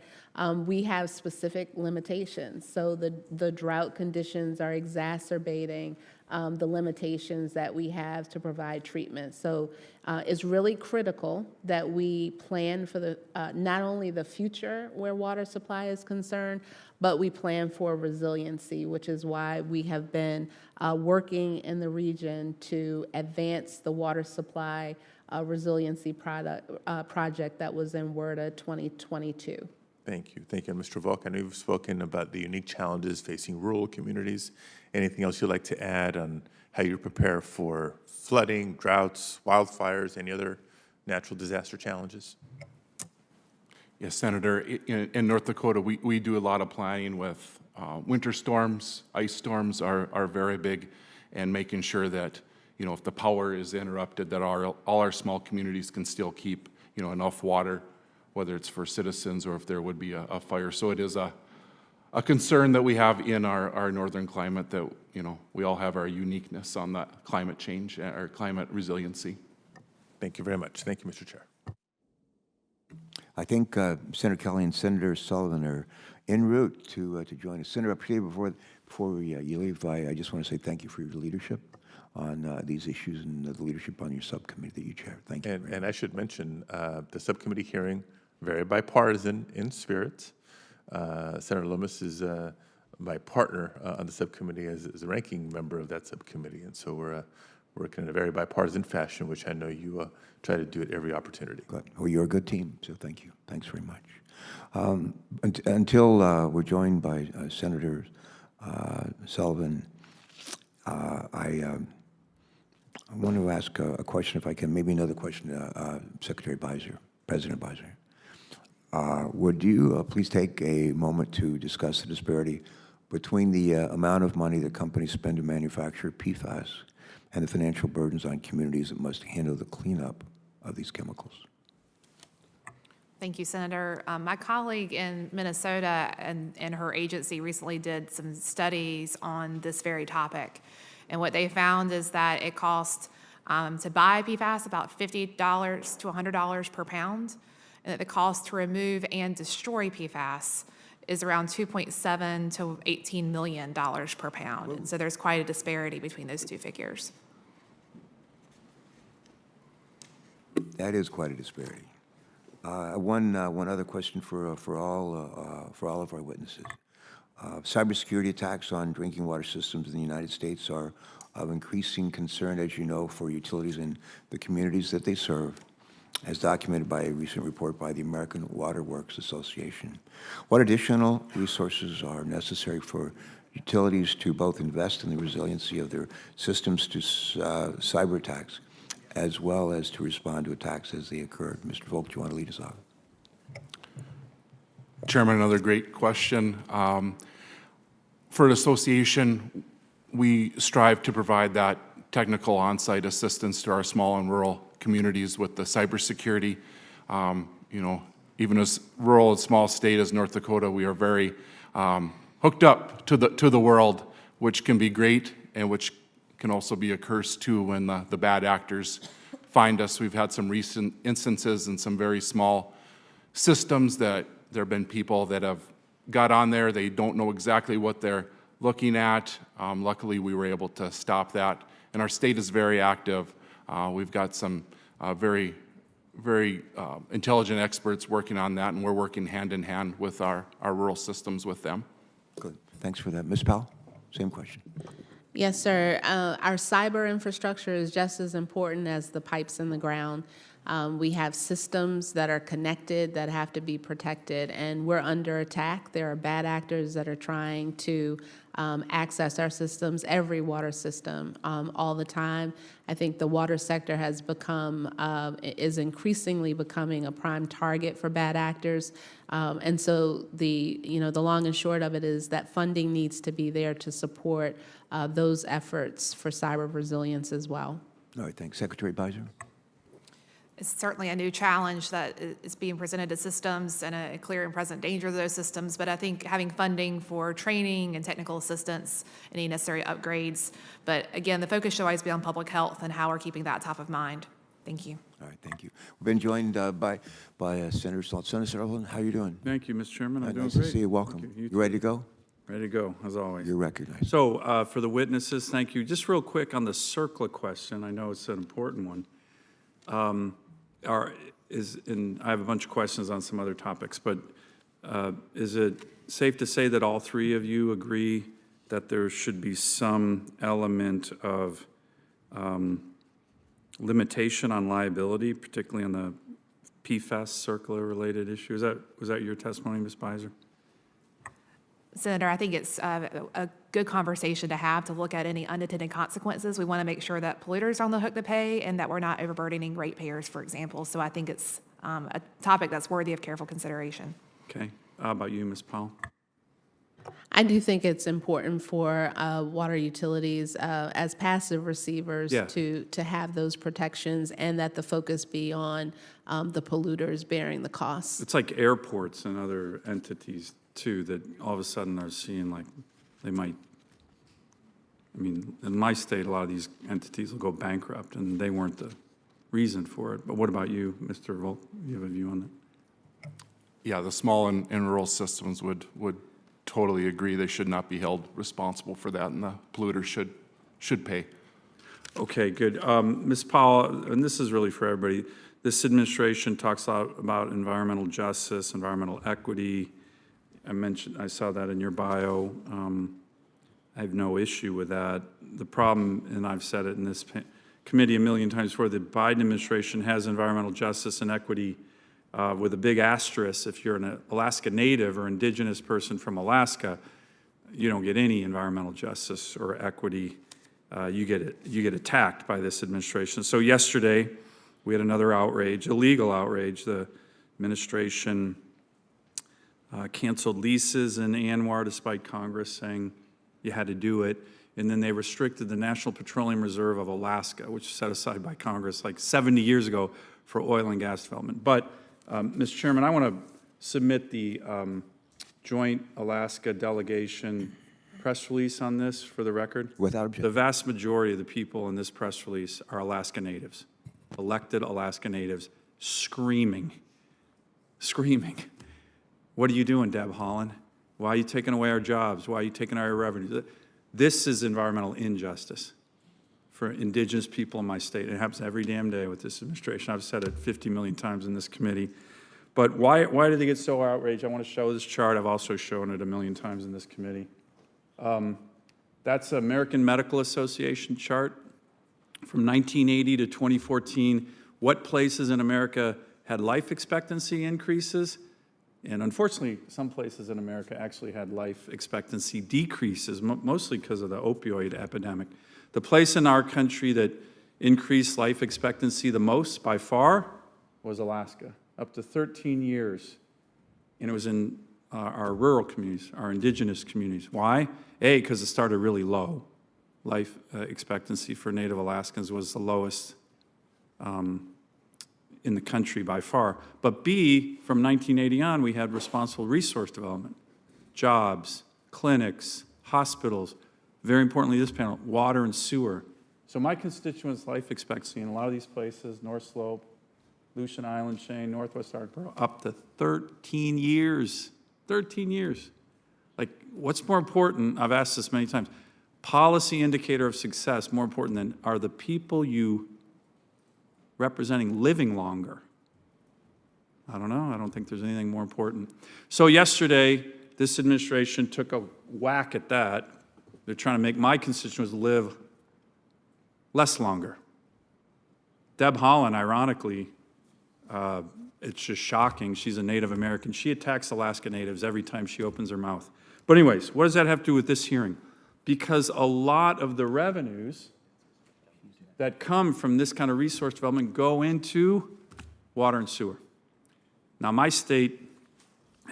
E: We have specific limitations, so the drought conditions are exacerbating the limitations that we have to provide treatment. So it's really critical that we plan for the not only the future where water supply is concerned, but we plan for resiliency, which is why we have been working in the region to advance the water supply resiliency project that was in WRDA 2022.
L: Thank you. Thank you, Mr. Volk. I know you've spoken about the unique challenges facing rural communities. Anything else you'd like to add on how you prepare for flooding, droughts, wildfires, any other natural disaster challenges?
G: Yes, Senator. In North Dakota, we do a lot of planning with winter storms. Ice storms are very big, and making sure that, you know, if the power is interrupted, that all our small communities can still keep, you know, enough water, whether it's for citizens or if there would be a fire. So it is a a concern that we have in our northern climate, that, you know, we all have our uniqueness on that climate change, or climate resiliency.
L: Thank you very much. Thank you, Mr. Chair.
A: I think Senator Kelly and Senator Sullivan are en route to join us. Senator, before you leave, I just want to say thank you for your leadership on these issues and the leadership on your subcommittee that you chair. Thank you.
L: And I should mention the subcommittee hearing, very bipartisan in spirit. Senator Lummis is my partner on the subcommittee as the ranking member of that subcommittee, and so we're working in a very bipartisan fashion, which I know you try to do at every opportunity.
A: Good. Well, you're a good team, so thank you. Thanks very much. Until we're joined by Senator Sullivan, I want to ask a question, if I can, maybe another question, Secretary Beiser, President Beiser. Would you please take a moment to discuss the disparity between the amount of money that companies spend to manufacture PFAS and the financial burdens on communities that must handle the cleanup of these chemicals?
C: Thank you, Senator. My colleague in Minnesota and her agency recently did some studies on this very topic. And what they found is that it costs to buy PFAS about $50 to $100 per pound, and that the cost to remove and destroy PFAS is around $2.7 to $18 million per pound. And so there's quite a disparity between those two figures.
A: That is quite a disparity. One other question for all of our witnesses. Cybersecurity attacks on drinking water systems in the United States are of increasing concern, as you know, for utilities in the communities that they serve, as documented by a recent report by the American Water Works Association. What additional resources are necessary for utilities to both invest in the resiliency of their systems to cyber attacks, as well as to respond to attacks as they occur? Mr. Volk, do you want to lead us off?
G: Chairman, another great question. For an association, we strive to provide that technical on-site assistance to our small and rural communities with the cybersecurity. You know, even as rural and small state as North Dakota, we are very hooked up to the world, which can be great and which can also be a curse too when the bad actors find us. We've had some recent instances in some very small systems that there have been people that have got on there. They don't know exactly what they're looking at. Luckily, we were able to stop that. And our state is very active. We've got some very intelligent experts working on that, and we're working hand in hand with our rural systems with them.
A: Good. Thanks for that. Ms. Powell, same question.
E: Yes, sir. Our cyber infrastructure is just as important as the pipes in the ground. We have systems that are connected that have to be protected, and we're under attack. There are bad actors that are trying to access our systems, every water system, all the time. I think the water sector has become, is increasingly becoming a prime target for bad actors. And so the long and short of it is that funding needs to be there to support those efforts for cyber resilience as well.
A: All right, thanks. Secretary Beiser?
C: It's certainly a new challenge that is being presented to systems and a clear and present danger of those systems. But I think having funding for training and technical assistance, any necessary upgrades. But again, the focus should always be on public health and how we're keeping that top of mind. Thank you.
A: All right, thank you. We've been joined by Senator Sullivan. Senator Sullivan, how are you doing?
D: Thank you, Mr. Chairman. I'm doing
A: nice
D: great.
A: to see you. Welcome.
D: You
A: You ready to go?
D: Ready to go, as always.
A: You're recognized.
D: So for the witnesses, thank you. Just real quick on the CERCLA question, I know it's an important one. And I have a bunch of questions on some other topics, but is it safe to say that all three of you agree that there should be some element of limitation on liability, particularly on the PFAS CERCLA-related issue? Was that your testimony, Ms. Beiser?
C: Senator, I think it's a good conversation to have to look at any unintended consequences. We want to make sure that polluters are on the hook to pay and that we're not overburdening ratepayers, for example. So I think it's a topic that's worthy of careful consideration.
D: Okay. How about you, Ms. Powell?
E: I do think it's important for water utilities as passive receivers
D: Yeah.
E: to have those protections, and that the focus be on the polluters bearing the costs.
D: It's like airports and other entities too, that all of a sudden are seeing like they might, I mean, in my state, a lot of these entities will go bankrupt, and they weren't the reason for it. But what about you, Mr. Volk? You have a view on that?
G: Yeah, the small and rural systems would totally agree. They should not be held responsible for that, and the polluter should pay.
D: Okay, good. Ms. Powell, and this is really for everybody, this administration talks a lot about environmental justice, environmental equity. I saw that in your bio. I have no issue with that. The problem, and I've said it in this committee a million times before, the Biden administration has environmental justice and equity with a big asterisk. If you're an Alaska Native or indigenous person from Alaska, you don't get any environmental justice or equity. You get attacked by this administration. So yesterday, we had another outrage, illegal outrage. The administration canceled leases in Anwar despite Congress saying you had to do it. And then they restricted the National Petroleum Reserve of Alaska, which was set aside by Congress like 70 years ago for oil and gas development. But, Mr. Chairman, I want to submit the joint Alaska delegation press release on this for the record.
A: Without objection.
D: The vast majority of the people in this press release are Alaska Natives, elected Alaska Natives, screaming. What are you doing, Deb Haaland? Why are you taking away our jobs? Why are you taking our revenue? This is environmental injustice for indigenous people in my state. It happens every damn day with this administration. I've said it 50 million times in this committee. But why did they get so outraged? I want to show this chart. I've also shown it a million times in this committee. That's American Medical Association chart from 1980 to 2014. What places in America had life expectancy increases? And unfortunately, some places in America actually had life expectancy decreases, mostly because of the opioid epidemic. The place in our country that increased life expectancy the most by far was Alaska, up to 13 years. And it was in our rural communities, our indigenous communities. Why? A, because it started really low. Life expectancy for Native Alaskans was the lowest in the country by far. But B, from 1980 on, we had responsible resource development, jobs, clinics, hospitals, very importantly this panel, water and sewer. So my constituents' life expectancy in a lot of these places, North Slope, Lucian Island Chain, Northwest Ardboro, up to 13 years. 13 years. Like, what's more important? I've asked this many times. Policy indicator of success, more important than are the people you representing living longer? I don't know. I don't think there's anything more important. So yesterday, this administration took a whack at that. They're trying to make my constituents live less longer. Deb Haaland, ironically, it's just shocking. She's a Native American. She attacks Alaska Natives every time she opens her mouth. But anyways, what does that have to do with this hearing? Because a lot of the revenues that come from this kind of resource development go into water and sewer. Now, my state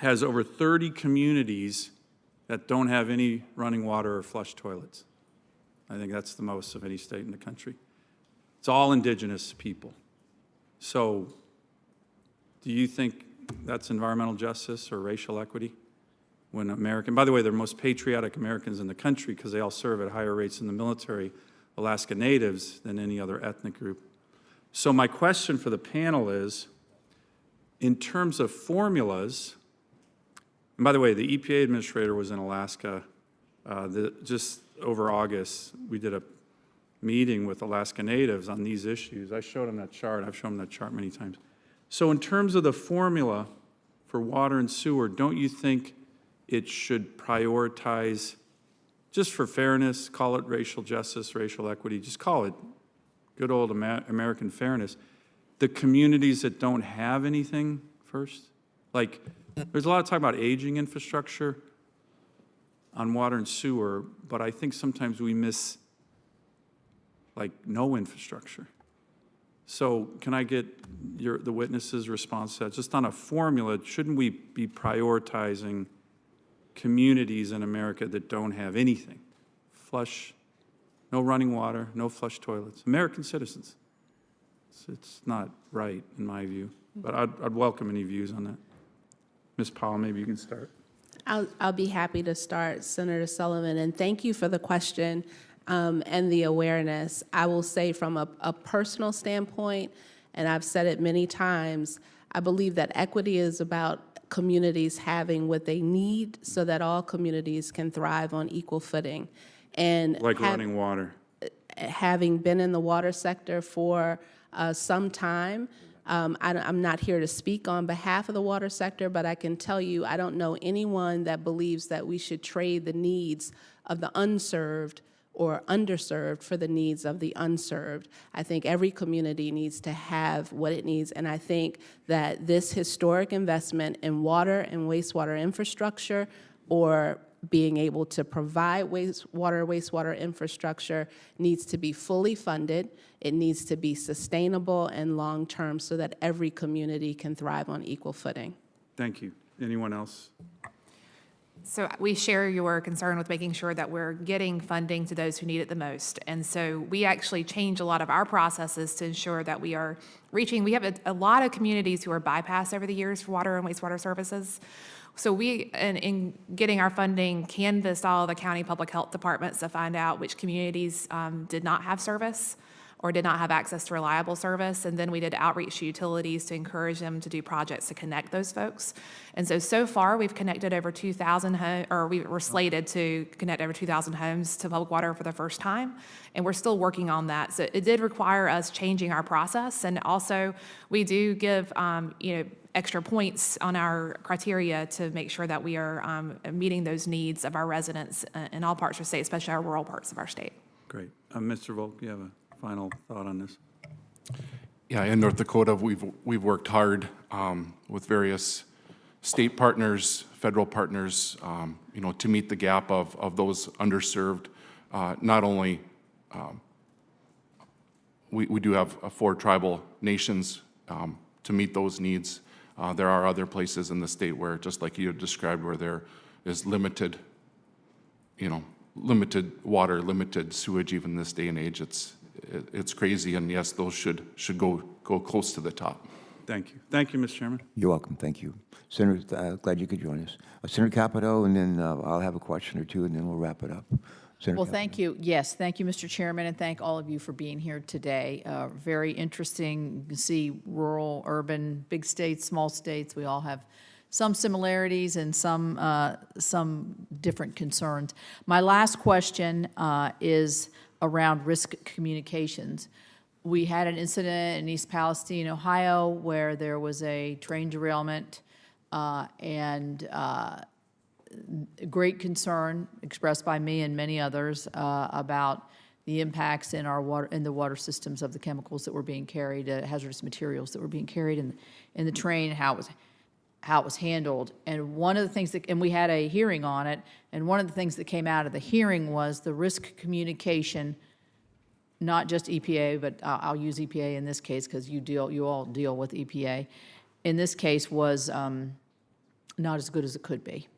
D: has over 30 communities that don't have any running water or flush toilets. I think that's the most of any state in the country. It's all indigenous people. So do you think that's environmental justice or racial equity? When by the way, they're the most patriotic Americans in the country because they all serve at higher rates in the military, Alaska Natives, than any other ethnic group. So my question for the panel is, in terms of formulas, and by the way, the EPA administrator was in Alaska just over August. We did a meeting with Alaska Natives on these issues. I showed them that chart. I've shown them that chart many times. So in terms of the formula for water and sewer, don't you think it should prioritize, just for fairness, call it racial justice, racial equity, just call it good old American fairness, the communities that don't have anything first? Like, there's a lot of talk about aging infrastructure on water and sewer, but I think sometimes we miss, like, no infrastructure. So can I get the witness's response to that? Just on a formula, shouldn't we be prioritizing
M: communities in America that don't have anything. Flush, no running water, no flush toilets. American citizens. It's not right, in my view. But I'd welcome any views on that. Ms. Powell, maybe you can start.
E: I'll be happy to start, Senator Sullivan, and thank you for the question and the awareness. I will say from a personal standpoint, and I've said it many times, I believe that equity is about communities having what they need so that all communities can thrive on equal footing. And
M: Like running water.
E: having been in the water sector for some time, I'm not here to speak on behalf of the water sector, but I can tell you I don't know anyone that believes that we should trade the needs of the unserved or underserved for the needs of the unserved. I think every community needs to have what it needs, and I think that this historic investment in water and wastewater infrastructure, or being able to provide wastewater infrastructure, needs to be fully funded. It needs to be sustainable and long-term so that every community can thrive on equal footing.
M: Thank you. Anyone else?
C: So we share your concern with making sure that we're getting funding to those who need it the most. And so we actually change a lot of our processes to ensure that we are reaching, we have a lot of communities who are bypassed over the years for water and wastewater services. So we, in getting our funding, canvassed all the county public health departments to find out which communities did not have service or did not have access to reliable service. And then we did outreach to utilities to encourage them to do projects to connect those folks. And so far, we've connected over 2,000 homes, or we were slated to connect over 2,000 homes to public water for the first time. And we're still working on that. So it did require us changing our process. And also, we do give, extra points on our criteria to make sure that we are meeting those needs of our residents in all parts of the state, especially our rural parts of our state.
M: Great. Mr. Volk, you have a final thought on this?
G: Yeah, in North Dakota, we've worked hard with various state partners, federal partners, to meet the gap of those underserved. Not only we do have 4 tribal nations to meet those needs. There are other places in the state where, just like you described, where there is limited water, limited sewage. Even in this day and age, it's crazy. And yes, those should go close to the top.
M: Thank you. Thank you, Mr. Chairman.
A: You're welcome. Thank you. Senator, glad you could join us. Senator Capito, and then I'll have a question or two, and then we'll wrap it up. Senator
B: Well,
A: Capito.
B: thank you. Yes, thank you, Mr. Chairman, and thank all of you for being here today. Very interesting. You can see rural, urban, big states, small states. We all have some similarities and some different concerns. My last question is around risk communications. We had an incident in East Palestine, Ohio, where there was a train derailment and great concern expressed by me and many others about the impacts in our water, in the water systems of the chemicals that were being carried, hazardous materials that were being carried in the train, how it was handled. And one of the things that, and we had a hearing on it, and one of the things that came out of the hearing was the risk communication, not just EPA, but I'll use EPA in this case because you all deal with EPA. In this case, was not as good as it could be.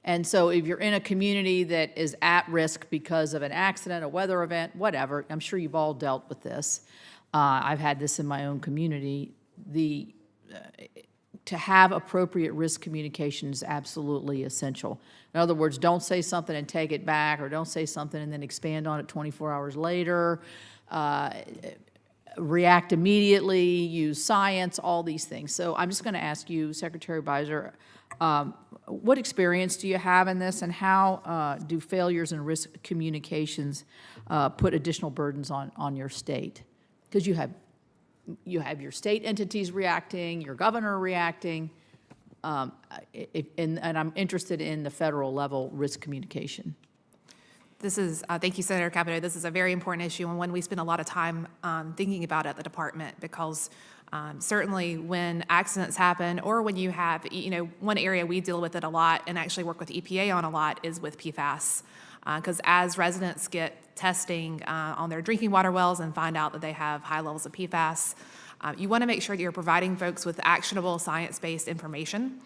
B: And so if you're in a community that is at risk because of an accident, a weather event, whatever, I'm sure you've all dealt with this. I've had this in my own community. To have appropriate risk communication is absolutely essential. In other words, don't say something and take it back, or don't say something and then expand on it 24 hours later. React immediately, use science, all these things. So I'm just going to ask you, Secretary Beiser, what experience do you have in this, and how do failures in risk communications put additional burdens on your state? Because you have your state entities reacting, your governor reacting, and I'm interested in the federal level risk communication.
C: This is, thank you, Senator Capito. This is a very important issue and one we spend a lot of time thinking about at the department, because certainly when accidents happen, or when you have, one area we deal with it a lot and actually work with EPA on a lot is with PFAS. Because as residents get testing on their drinking water wells and find out that they have high levels of PFAS, you want to make sure that you're providing folks with actionable science-based information.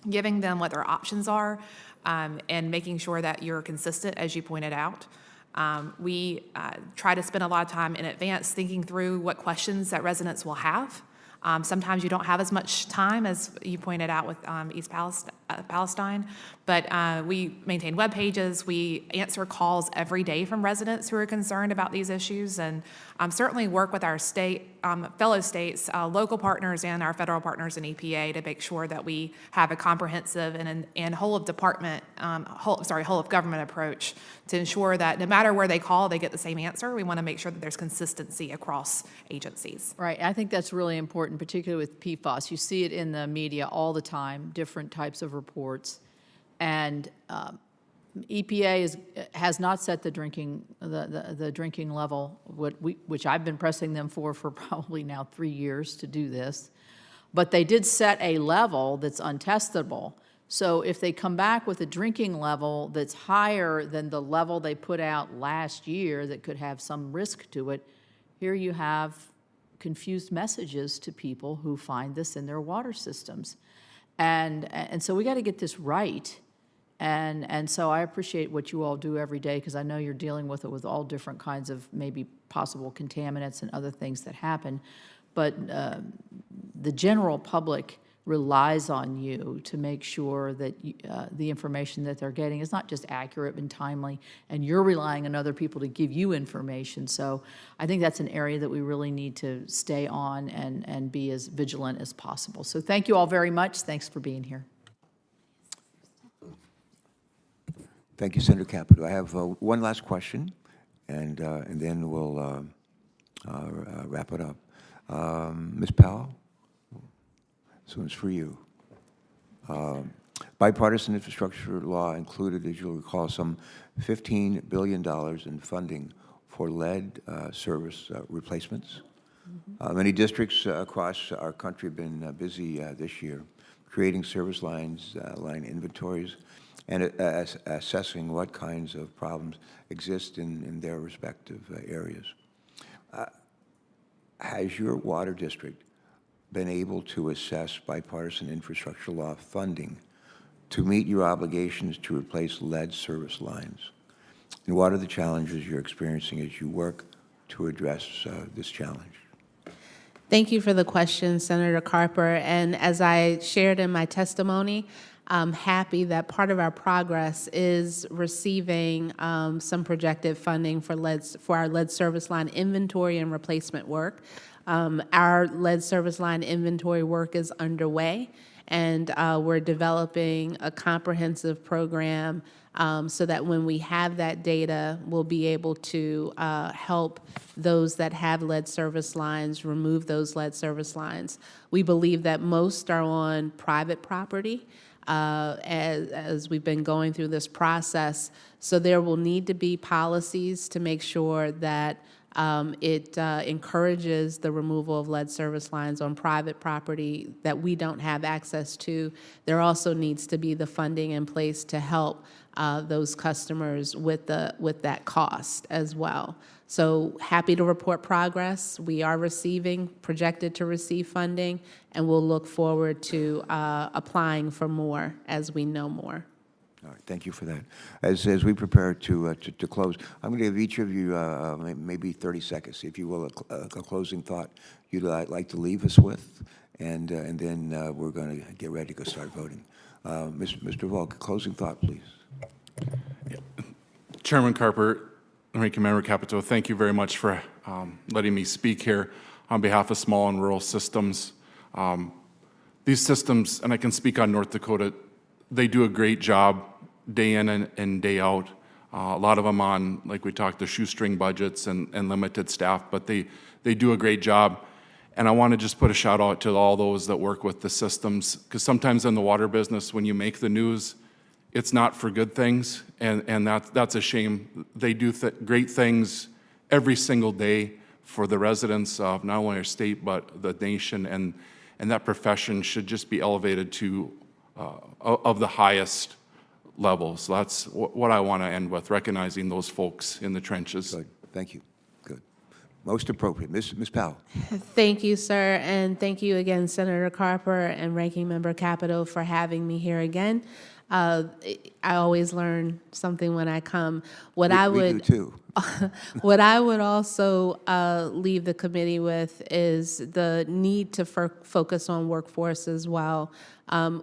C: giving them what their options are, and making sure that you're consistent, as you pointed out. We try to spend a lot of time in advance thinking through what questions that residents will have. Sometimes you don't have as much time as you pointed out with East Palestine, but we maintain web pages. We answer calls every day from residents who are concerned about these issues, and certainly work with our state, fellow states, local partners, and our federal partners in EPA to make sure that we have a comprehensive and whole of government approach to ensure that no matter where they call, they get the same answer. We want to make sure that there's consistency across agencies.
B: Right, I think that's really important, particularly with PFAS. You see it in the media all the time, different types of reports. And EPA has not set the drinking level, which I've been pressing them for probably now 3 years to do this. But they did set a level that's untestable. So if they come back with a drinking level that's higher than the level they put out last year that could have some risk to it, here you have confused messages to people who find this in their water systems. And so we got to get this right. And so I appreciate what you all do every day, because I know you're dealing with it with all different kinds of maybe possible contaminants and other things that happen. But the general public relies on you to make sure that the information that they're getting is not just accurate and timely, and you're relying on other people to give you information. So I think that's an area that we really need to stay on and be as vigilant as possible. So thank you all very much. Thanks for being here.
A: Thank you, Senator Capito. I have one last question, and then we'll wrap it up. Ms. Powell, this one's for you. Bipartisan infrastructure law included, as you'll recall, some $15 billion in funding for lead service replacements. Many districts across our country have been busy this year creating service lines, line inventories, and assessing what kinds of problems exist in their respective areas. Has your water district been able to assess bipartisan infrastructure law funding to meet your obligations to replace lead service lines? And what are the challenges you're experiencing as you work to address this challenge?
E: Thank you for the question, Senator Carper. And as I shared in my testimony, I'm happy that part of our progress is receiving some projected funding for our lead service line inventory and replacement work. Our lead service line inventory work is underway, and we're developing a comprehensive program so that when we have that data, we'll be able to help those that have lead service lines remove those lead service lines. We believe that most are on private property. As we've been going through this process. So there will need to be policies to make sure that it encourages the removal of lead service lines on private property that we don't have access to. There also needs to be the funding in place to help those customers with that cost as well. So happy to report progress. We are projected to receive funding, and we'll look forward to applying for more as we know more.
A: All right, thank you for that. As we prepare to close, I'm going to give each of you maybe 30 seconds, if you will, a closing thought you'd like to leave us with, and then we're going to get ready to go start voting. Mr. Volk, closing thought, please.
G: Yeah. Chairman Carper, Ranking Member Capito, thank you very much for letting me speak here on behalf of small and rural systems. These systems, and I can speak on North Dakota, they do a great job day in and day out. A lot of them on, like we talked, the shoestring budgets and limited staff, but they do a great job. And I want to just put a shout out to all those that work with the systems, because sometimes in the water business, when you make the news, it's not for good things, and that's a shame. They do great things every single day for the residents of not only our state, but the nation, and that profession should just be elevated to of the highest levels. That's what I want to end with, recognizing those folks in the trenches.
A: Good. Thank you. Good. Most appropriate. Ms. Powell.
E: Thank you, sir, and thank you again, Senator Carper and Ranking Member Capito, for having me here again. I always learn something when I come. What
A: We do too.
E: What I would also leave the committee with is the need to focus on workforce as well.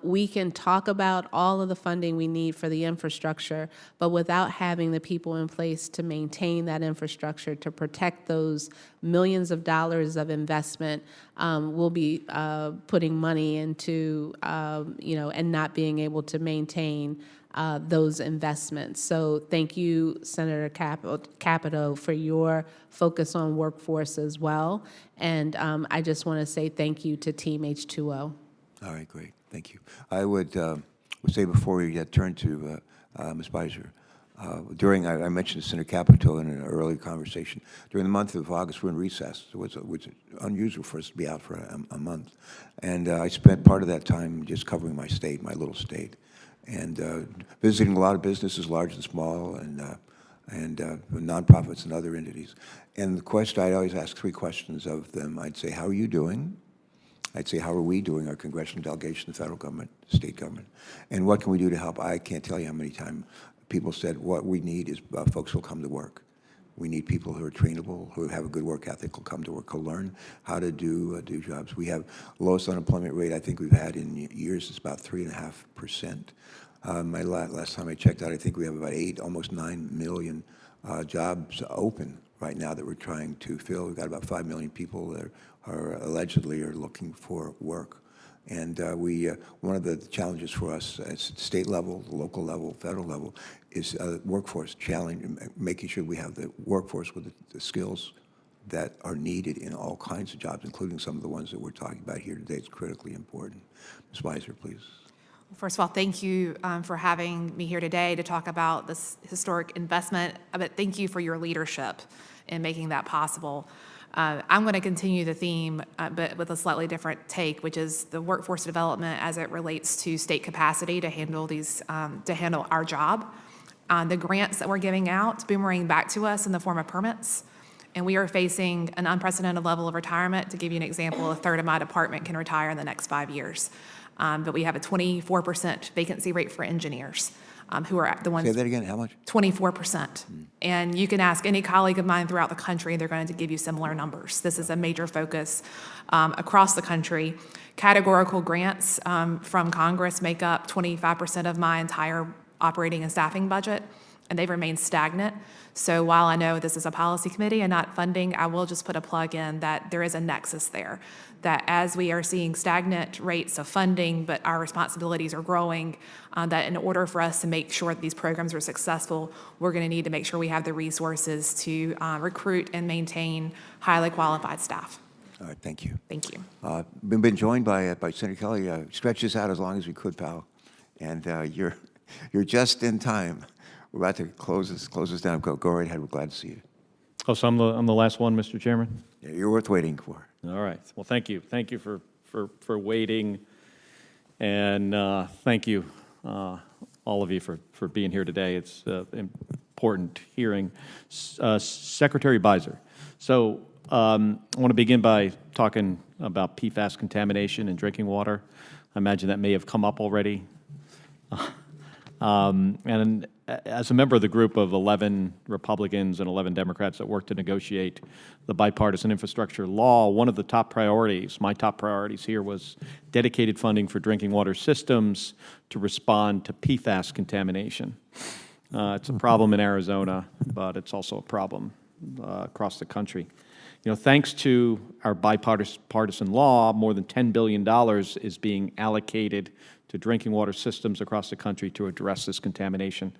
E: We can talk about all of the funding we need for the infrastructure, but without having the people in place to maintain that infrastructure, to protect those millions of dollars of investment, we'll be putting money into, and not being able to maintain those investments. So thank you, Senator Capito, for your focus on workforce as well. And I just want to say thank you to Team H2O.
A: All right, great. Thank you. I would say before we turn to Ms. Beiser, I mentioned to Senator Capito in an earlier conversation, during the month of August, we're in recess, which is unusual for us to be out for a month. And I spent part of that time just covering my state, my little state, and visiting a lot of businesses, large and small, and nonprofits and other entities. And the question, I'd always ask 3 questions of them. I'd say, how are you doing? I'd say, how are we doing, our congressional delegation, the federal government, state government? And what can we do to help? I can't tell you how many times people said, what we need is folks who will come to work. We need people who are trainable, who have a good work ethic, will come to work, will learn how to do jobs. We have lowest unemployment rate I think we've had in years. It's about 3.5%. My last time I checked out, I think we have about almost 9 million jobs open right now that we're trying to fill. We've got about 5 million people that are allegedly looking for work. And one of the challenges for us at state level, local level, federal level, is workforce challenge, making sure we have the workforce with the skills that are needed in all kinds of jobs, including some of the ones that we're talking about here today. It's critically important. Ms. Weiser, please.
C: First of all, thank you for having me here today to talk about this historic investment, but thank you for your leadership in making that possible. I'm going to continue the theme, but with a slightly different take, which is the workforce development as it relates to state capacity to handle our job. The grants that we're giving out boomerang back to us in the form of permits, and we are facing an unprecedented level of retirement. To give you an example, a third of my department can retire in the next 5 years, but we have a 24% vacancy rate for engineers. Who are the ones.
A: Say that again, how much?
C: 24%. And you can ask any colleague of mine throughout the country, they're going to give you similar numbers. This is a major focus across the country. Categorical grants from Congress make up 25% of my entire operating and staffing budget, and they've remained stagnant. So while I know this is a policy committee and not funding, I will just put a plug in that there is a nexus there, that as we are seeing stagnant rates of funding, but our responsibilities are growing, that in order for us to make sure that these programs are successful, we're going to need to make sure we have the resources to recruit and maintain highly qualified staff.
A: All right, thank you.
C: Thank you.
A: We've been joined by Senator Kelly. Stretch this out as long as we could, pal. And you're just in time. We're about to close this down. Go right ahead. We're glad to see you.
N: Oh, so I'm the last one, Mr. Chairman?
A: Yeah, you're worth waiting for.
N: All right. Well, thank you. Thank you for waiting, and thank you, all of you, for being here today. It's important hearing. Secretary Beiser. So I want to begin by talking about PFAS contamination in drinking water. I imagine that may have come up already. And as a member of the group of 11 Republicans and 11 Democrats that worked to negotiate the bipartisan infrastructure law, one of the top priorities, my top priorities here, was dedicated funding for drinking water systems to respond to PFAS contamination. It's a problem in Arizona, but it's also a problem across the country. You know, thanks to our bipartisan law, more than $10 billion is being allocated to drinking water systems across the country to address this contamination.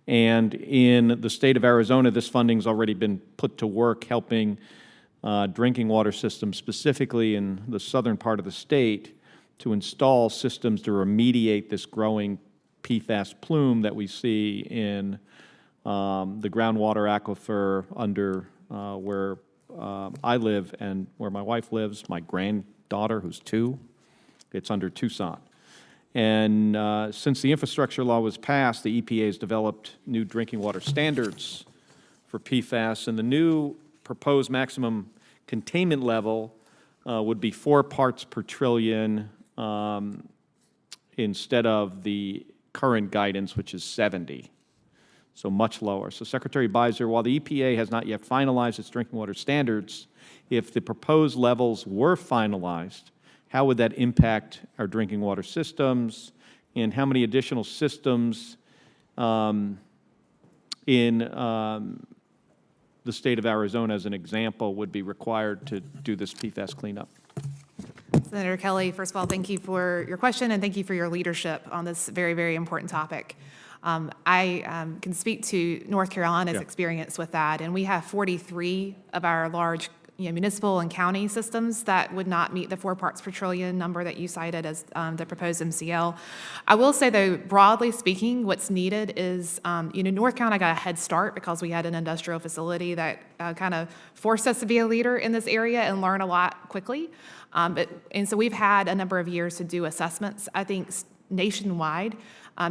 N: And in the state of Arizona, this funding's already been put to work helping drinking water systems, specifically in the southern part of the state, to install systems to remediate this growing PFAS plume that we see in the groundwater aquifer under where I live and where my wife lives, my granddaughter, who's 2, it's under Tucson. And since the infrastructure law was passed, the EPA has developed new drinking water standards for PFAS, and the new proposed maximum containment level would be 4 parts per trillion instead of the current guidance, which is 70, so much lower. So Secretary Beiser, while the EPA has not yet finalized its drinking water standards, if the proposed levels were finalized, how would that impact our drinking water systems, and how many additional systems in the state of Arizona, as an example, would be required to do this PFAS cleanup?
C: Senator Kelly, first of all, thank you for your question and thank you for your leadership on this very, very important topic. I can speak to North Carolina's experience with that, and we have 43 of our large municipal and county systems that would not meet the 4 parts per trillion number that you cited as the proposed MCL. I will say, though, broadly speaking, what's needed is, North Carolina got a head start because we had an industrial facility that kind of forced us to be a leader in this area and learn a lot quickly. And so we've had a number of years to do assessments. I think nationwide,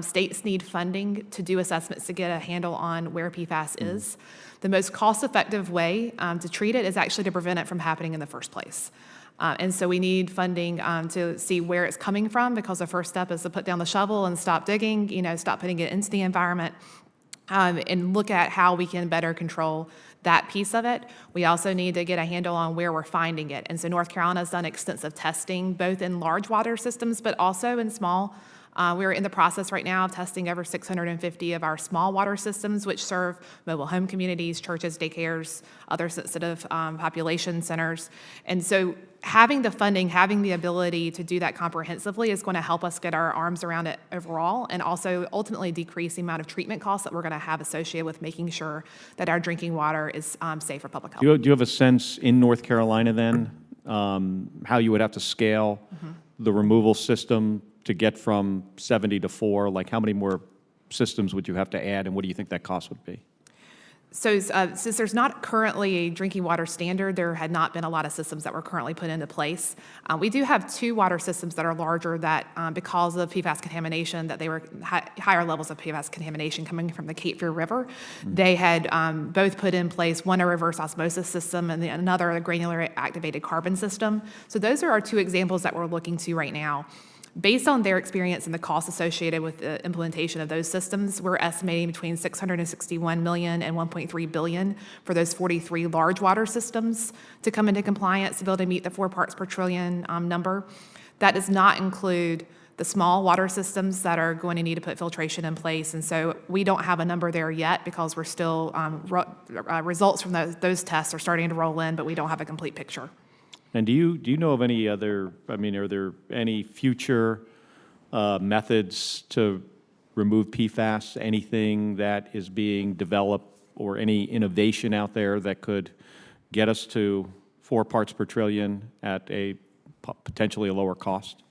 C: states need funding to do assessments to get a handle on where PFAS is. The most cost-effective way to treat it is actually to prevent it from happening in the first place. And so we need funding to see where it's coming from, because the first step is to put down the shovel and stop digging, stop putting it into the environment, and look at how we can better control that piece of it. We also need to get a handle on where we're finding it. And so North Carolina's done extensive testing, both in large water systems, but also in small. We're in the process right now of testing over 650 of our small water systems, which serve mobile home communities, churches, daycares, other sensitive population centers. And so having the funding, having the ability to do that comprehensively is going to help us get our arms around it overall, and also ultimately decrease the amount of treatment costs that we're going to have associated with making sure that our drinking water is safe for public health.
N: Do you have a sense in North Carolina then how you would have to scale the removal system to get from 70 to 4? Like, how many more systems would you have to add, and what do you think that cost would be?
C: So since there's not currently a drinking water standard, there had not been a lot of systems that were currently put into place. We do have 2 water systems that are larger that, because of PFAS contamination, that they were higher levels of PFAS contamination coming from the Cape Fear River. They had both put in place, one a reverse osmosis system and another a granular activated carbon system. So those are our 2 examples that we're looking to right now. Based on their experience and the costs associated with the implementation of those systems, we're estimating between $661 million and $1.3 billion for those 43 large water systems to come into compliance to be able to meet the 4 parts per trillion number. That does not include the small water systems that are going to need to put filtration in place. And so we don't have a number there yet, because we're still, results from those tests are starting to roll in, but we don't have a complete picture.
N: And do you know of any other, are there any future methods to remove PFAS, anything that is being developed, or any innovation out there that could get us to 4 parts per trillion at a potentially a lower cost?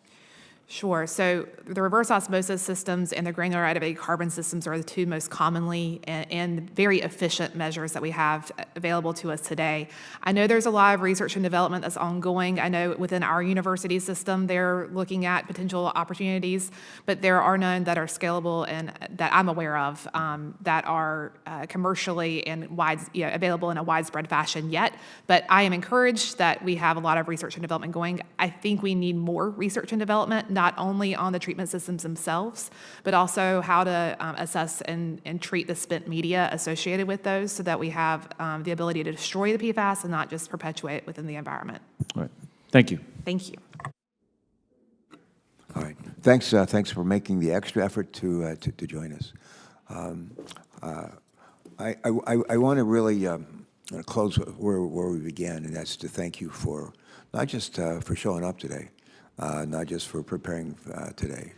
C: Sure. So the reverse osmosis systems and the granular activated carbon systems are the 2 most commonly and very efficient measures that we have available to us today. I know there's a lot of research and development that's ongoing. I know within our university system, they're looking at potential opportunities, but there are none that are scalable and that I'm aware of that are commercially and available in a widespread fashion yet. But I am encouraged that we have a lot of research and development going. I think we need more research and development, not only on the treatment systems themselves, but also how to assess and treat the spent media associated with those, so that we have the ability to destroy the PFAS and not just perpetuate it within the environment.
N: All right. Thank you.
C: Thank you.
A: All right. Thanks for making the extra effort to join us. I want to really close where we began, and that's to thank you for not just for showing up today, not just for preparing today,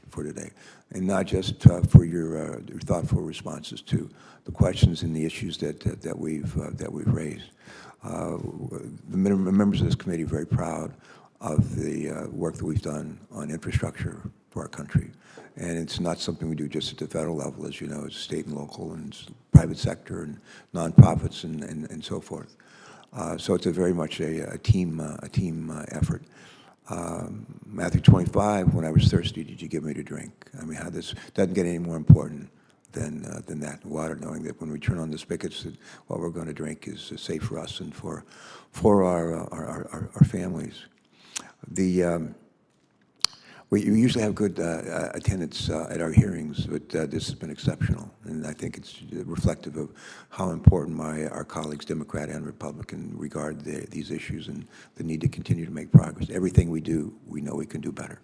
A: and not just for your thoughtful responses to the questions and the issues that we've raised. The members of this committee are very proud of the work that we've done on infrastructure for our country, and it's not something we do just at the federal level, as you know. It's state and local, and it's private sector, and nonprofits, and so forth. So it's very much a team effort. Matthew 25, when I was thirsty, did you give me to drink? I mean, how this doesn't get any more important than that water, knowing that when we turn on the spigots, that what we're going to drink is safe for us and for our families. We usually have good attendance at our hearings, but this has been exceptional, and I think it's reflective of how important our colleagues, Democrat and Republican, regard these issues and the need to continue to make progress. Everything we do, we know we can do better,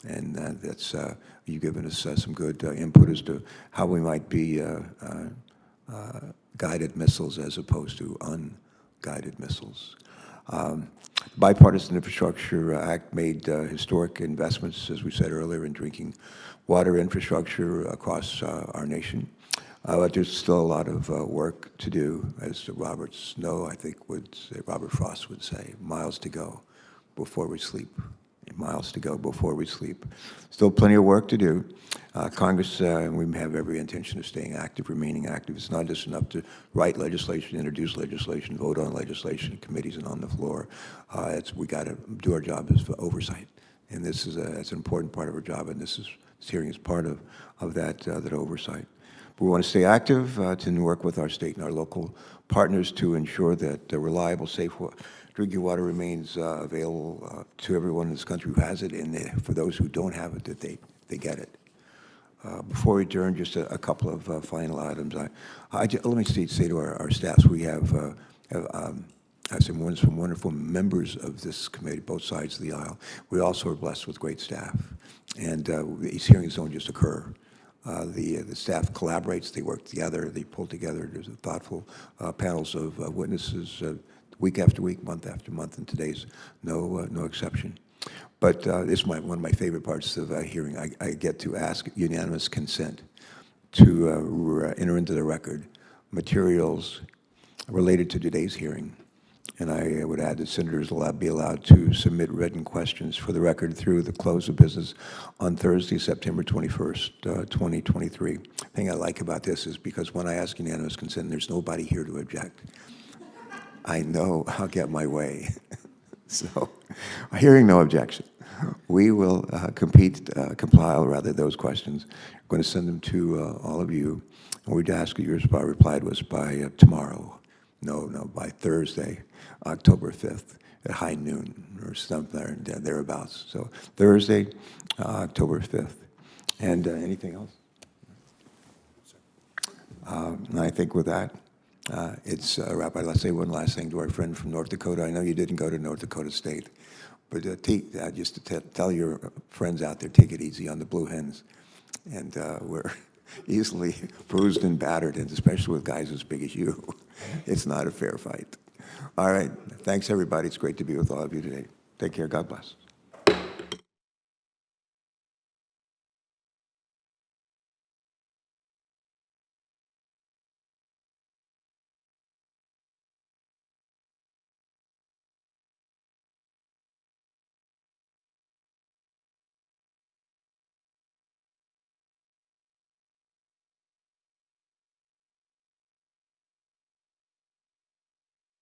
A: and that's you've given us some good input as to how we might be guided missiles as opposed to unguided missiles. Bipartisan Infrastructure Act made historic investments, as we said earlier, in drinking water infrastructure across our nation. But there's still a lot of work to do, as Robert Snow, I think, would say, Robert Frost would say, miles to go before we sleep. Miles to go before we sleep. Still plenty of work to do. Congress, we have every intention of staying active, remaining active. It's not just enough to write legislation, introduce legislation, vote on legislation in committees and on the floor. We got to do our job as for oversight, and this is that's an important part of our job, and this hearing is part of that oversight. But we want to stay active to work with our state and our local partners to ensure that reliable, safe drinking water remains available to everyone in this country who has it, and for those who don't have it, that they get it. Before we adjourn, just a couple of final items. Let me say to our staffs, we have some wonderful members of this committee, both sides of the aisle. We also are blessed with great staff, and these hearings don't just occur. The staff collaborates, they work together, they pull together. There's thoughtful panels of witnesses week after week, month after month, and today's no exception. But this is one of my favorite parts of a hearing. I get to ask unanimous consent to enter into the record materials related to today's hearing. And I would add that senators will be allowed to submit written questions for the record through the close of business on Thursday, September 21st, 2023. The thing I like about this is because when I ask unanimous consent, there's nobody here to object. I know I'll get my way. So, hearing no objection, we will compile those questions. I'm going to send them to all of you. And we'd ask that your reply to us by tomorrow. No, by Thursday, October 5th at high noon or something thereabouts. So Thursday, October 5th. And anything else? And I think with that, it's a wrap. Let's say one last thing to our friend from North Dakota. I know you didn't go to North Dakota State, but just to tell your friends out there, take it easy on the Blue Hens. And we're easily bruised and battered, and especially with guys as big as you. It's not a fair fight. All right. Thanks, everybody. It's great to be with all of you today. Take care. God bless.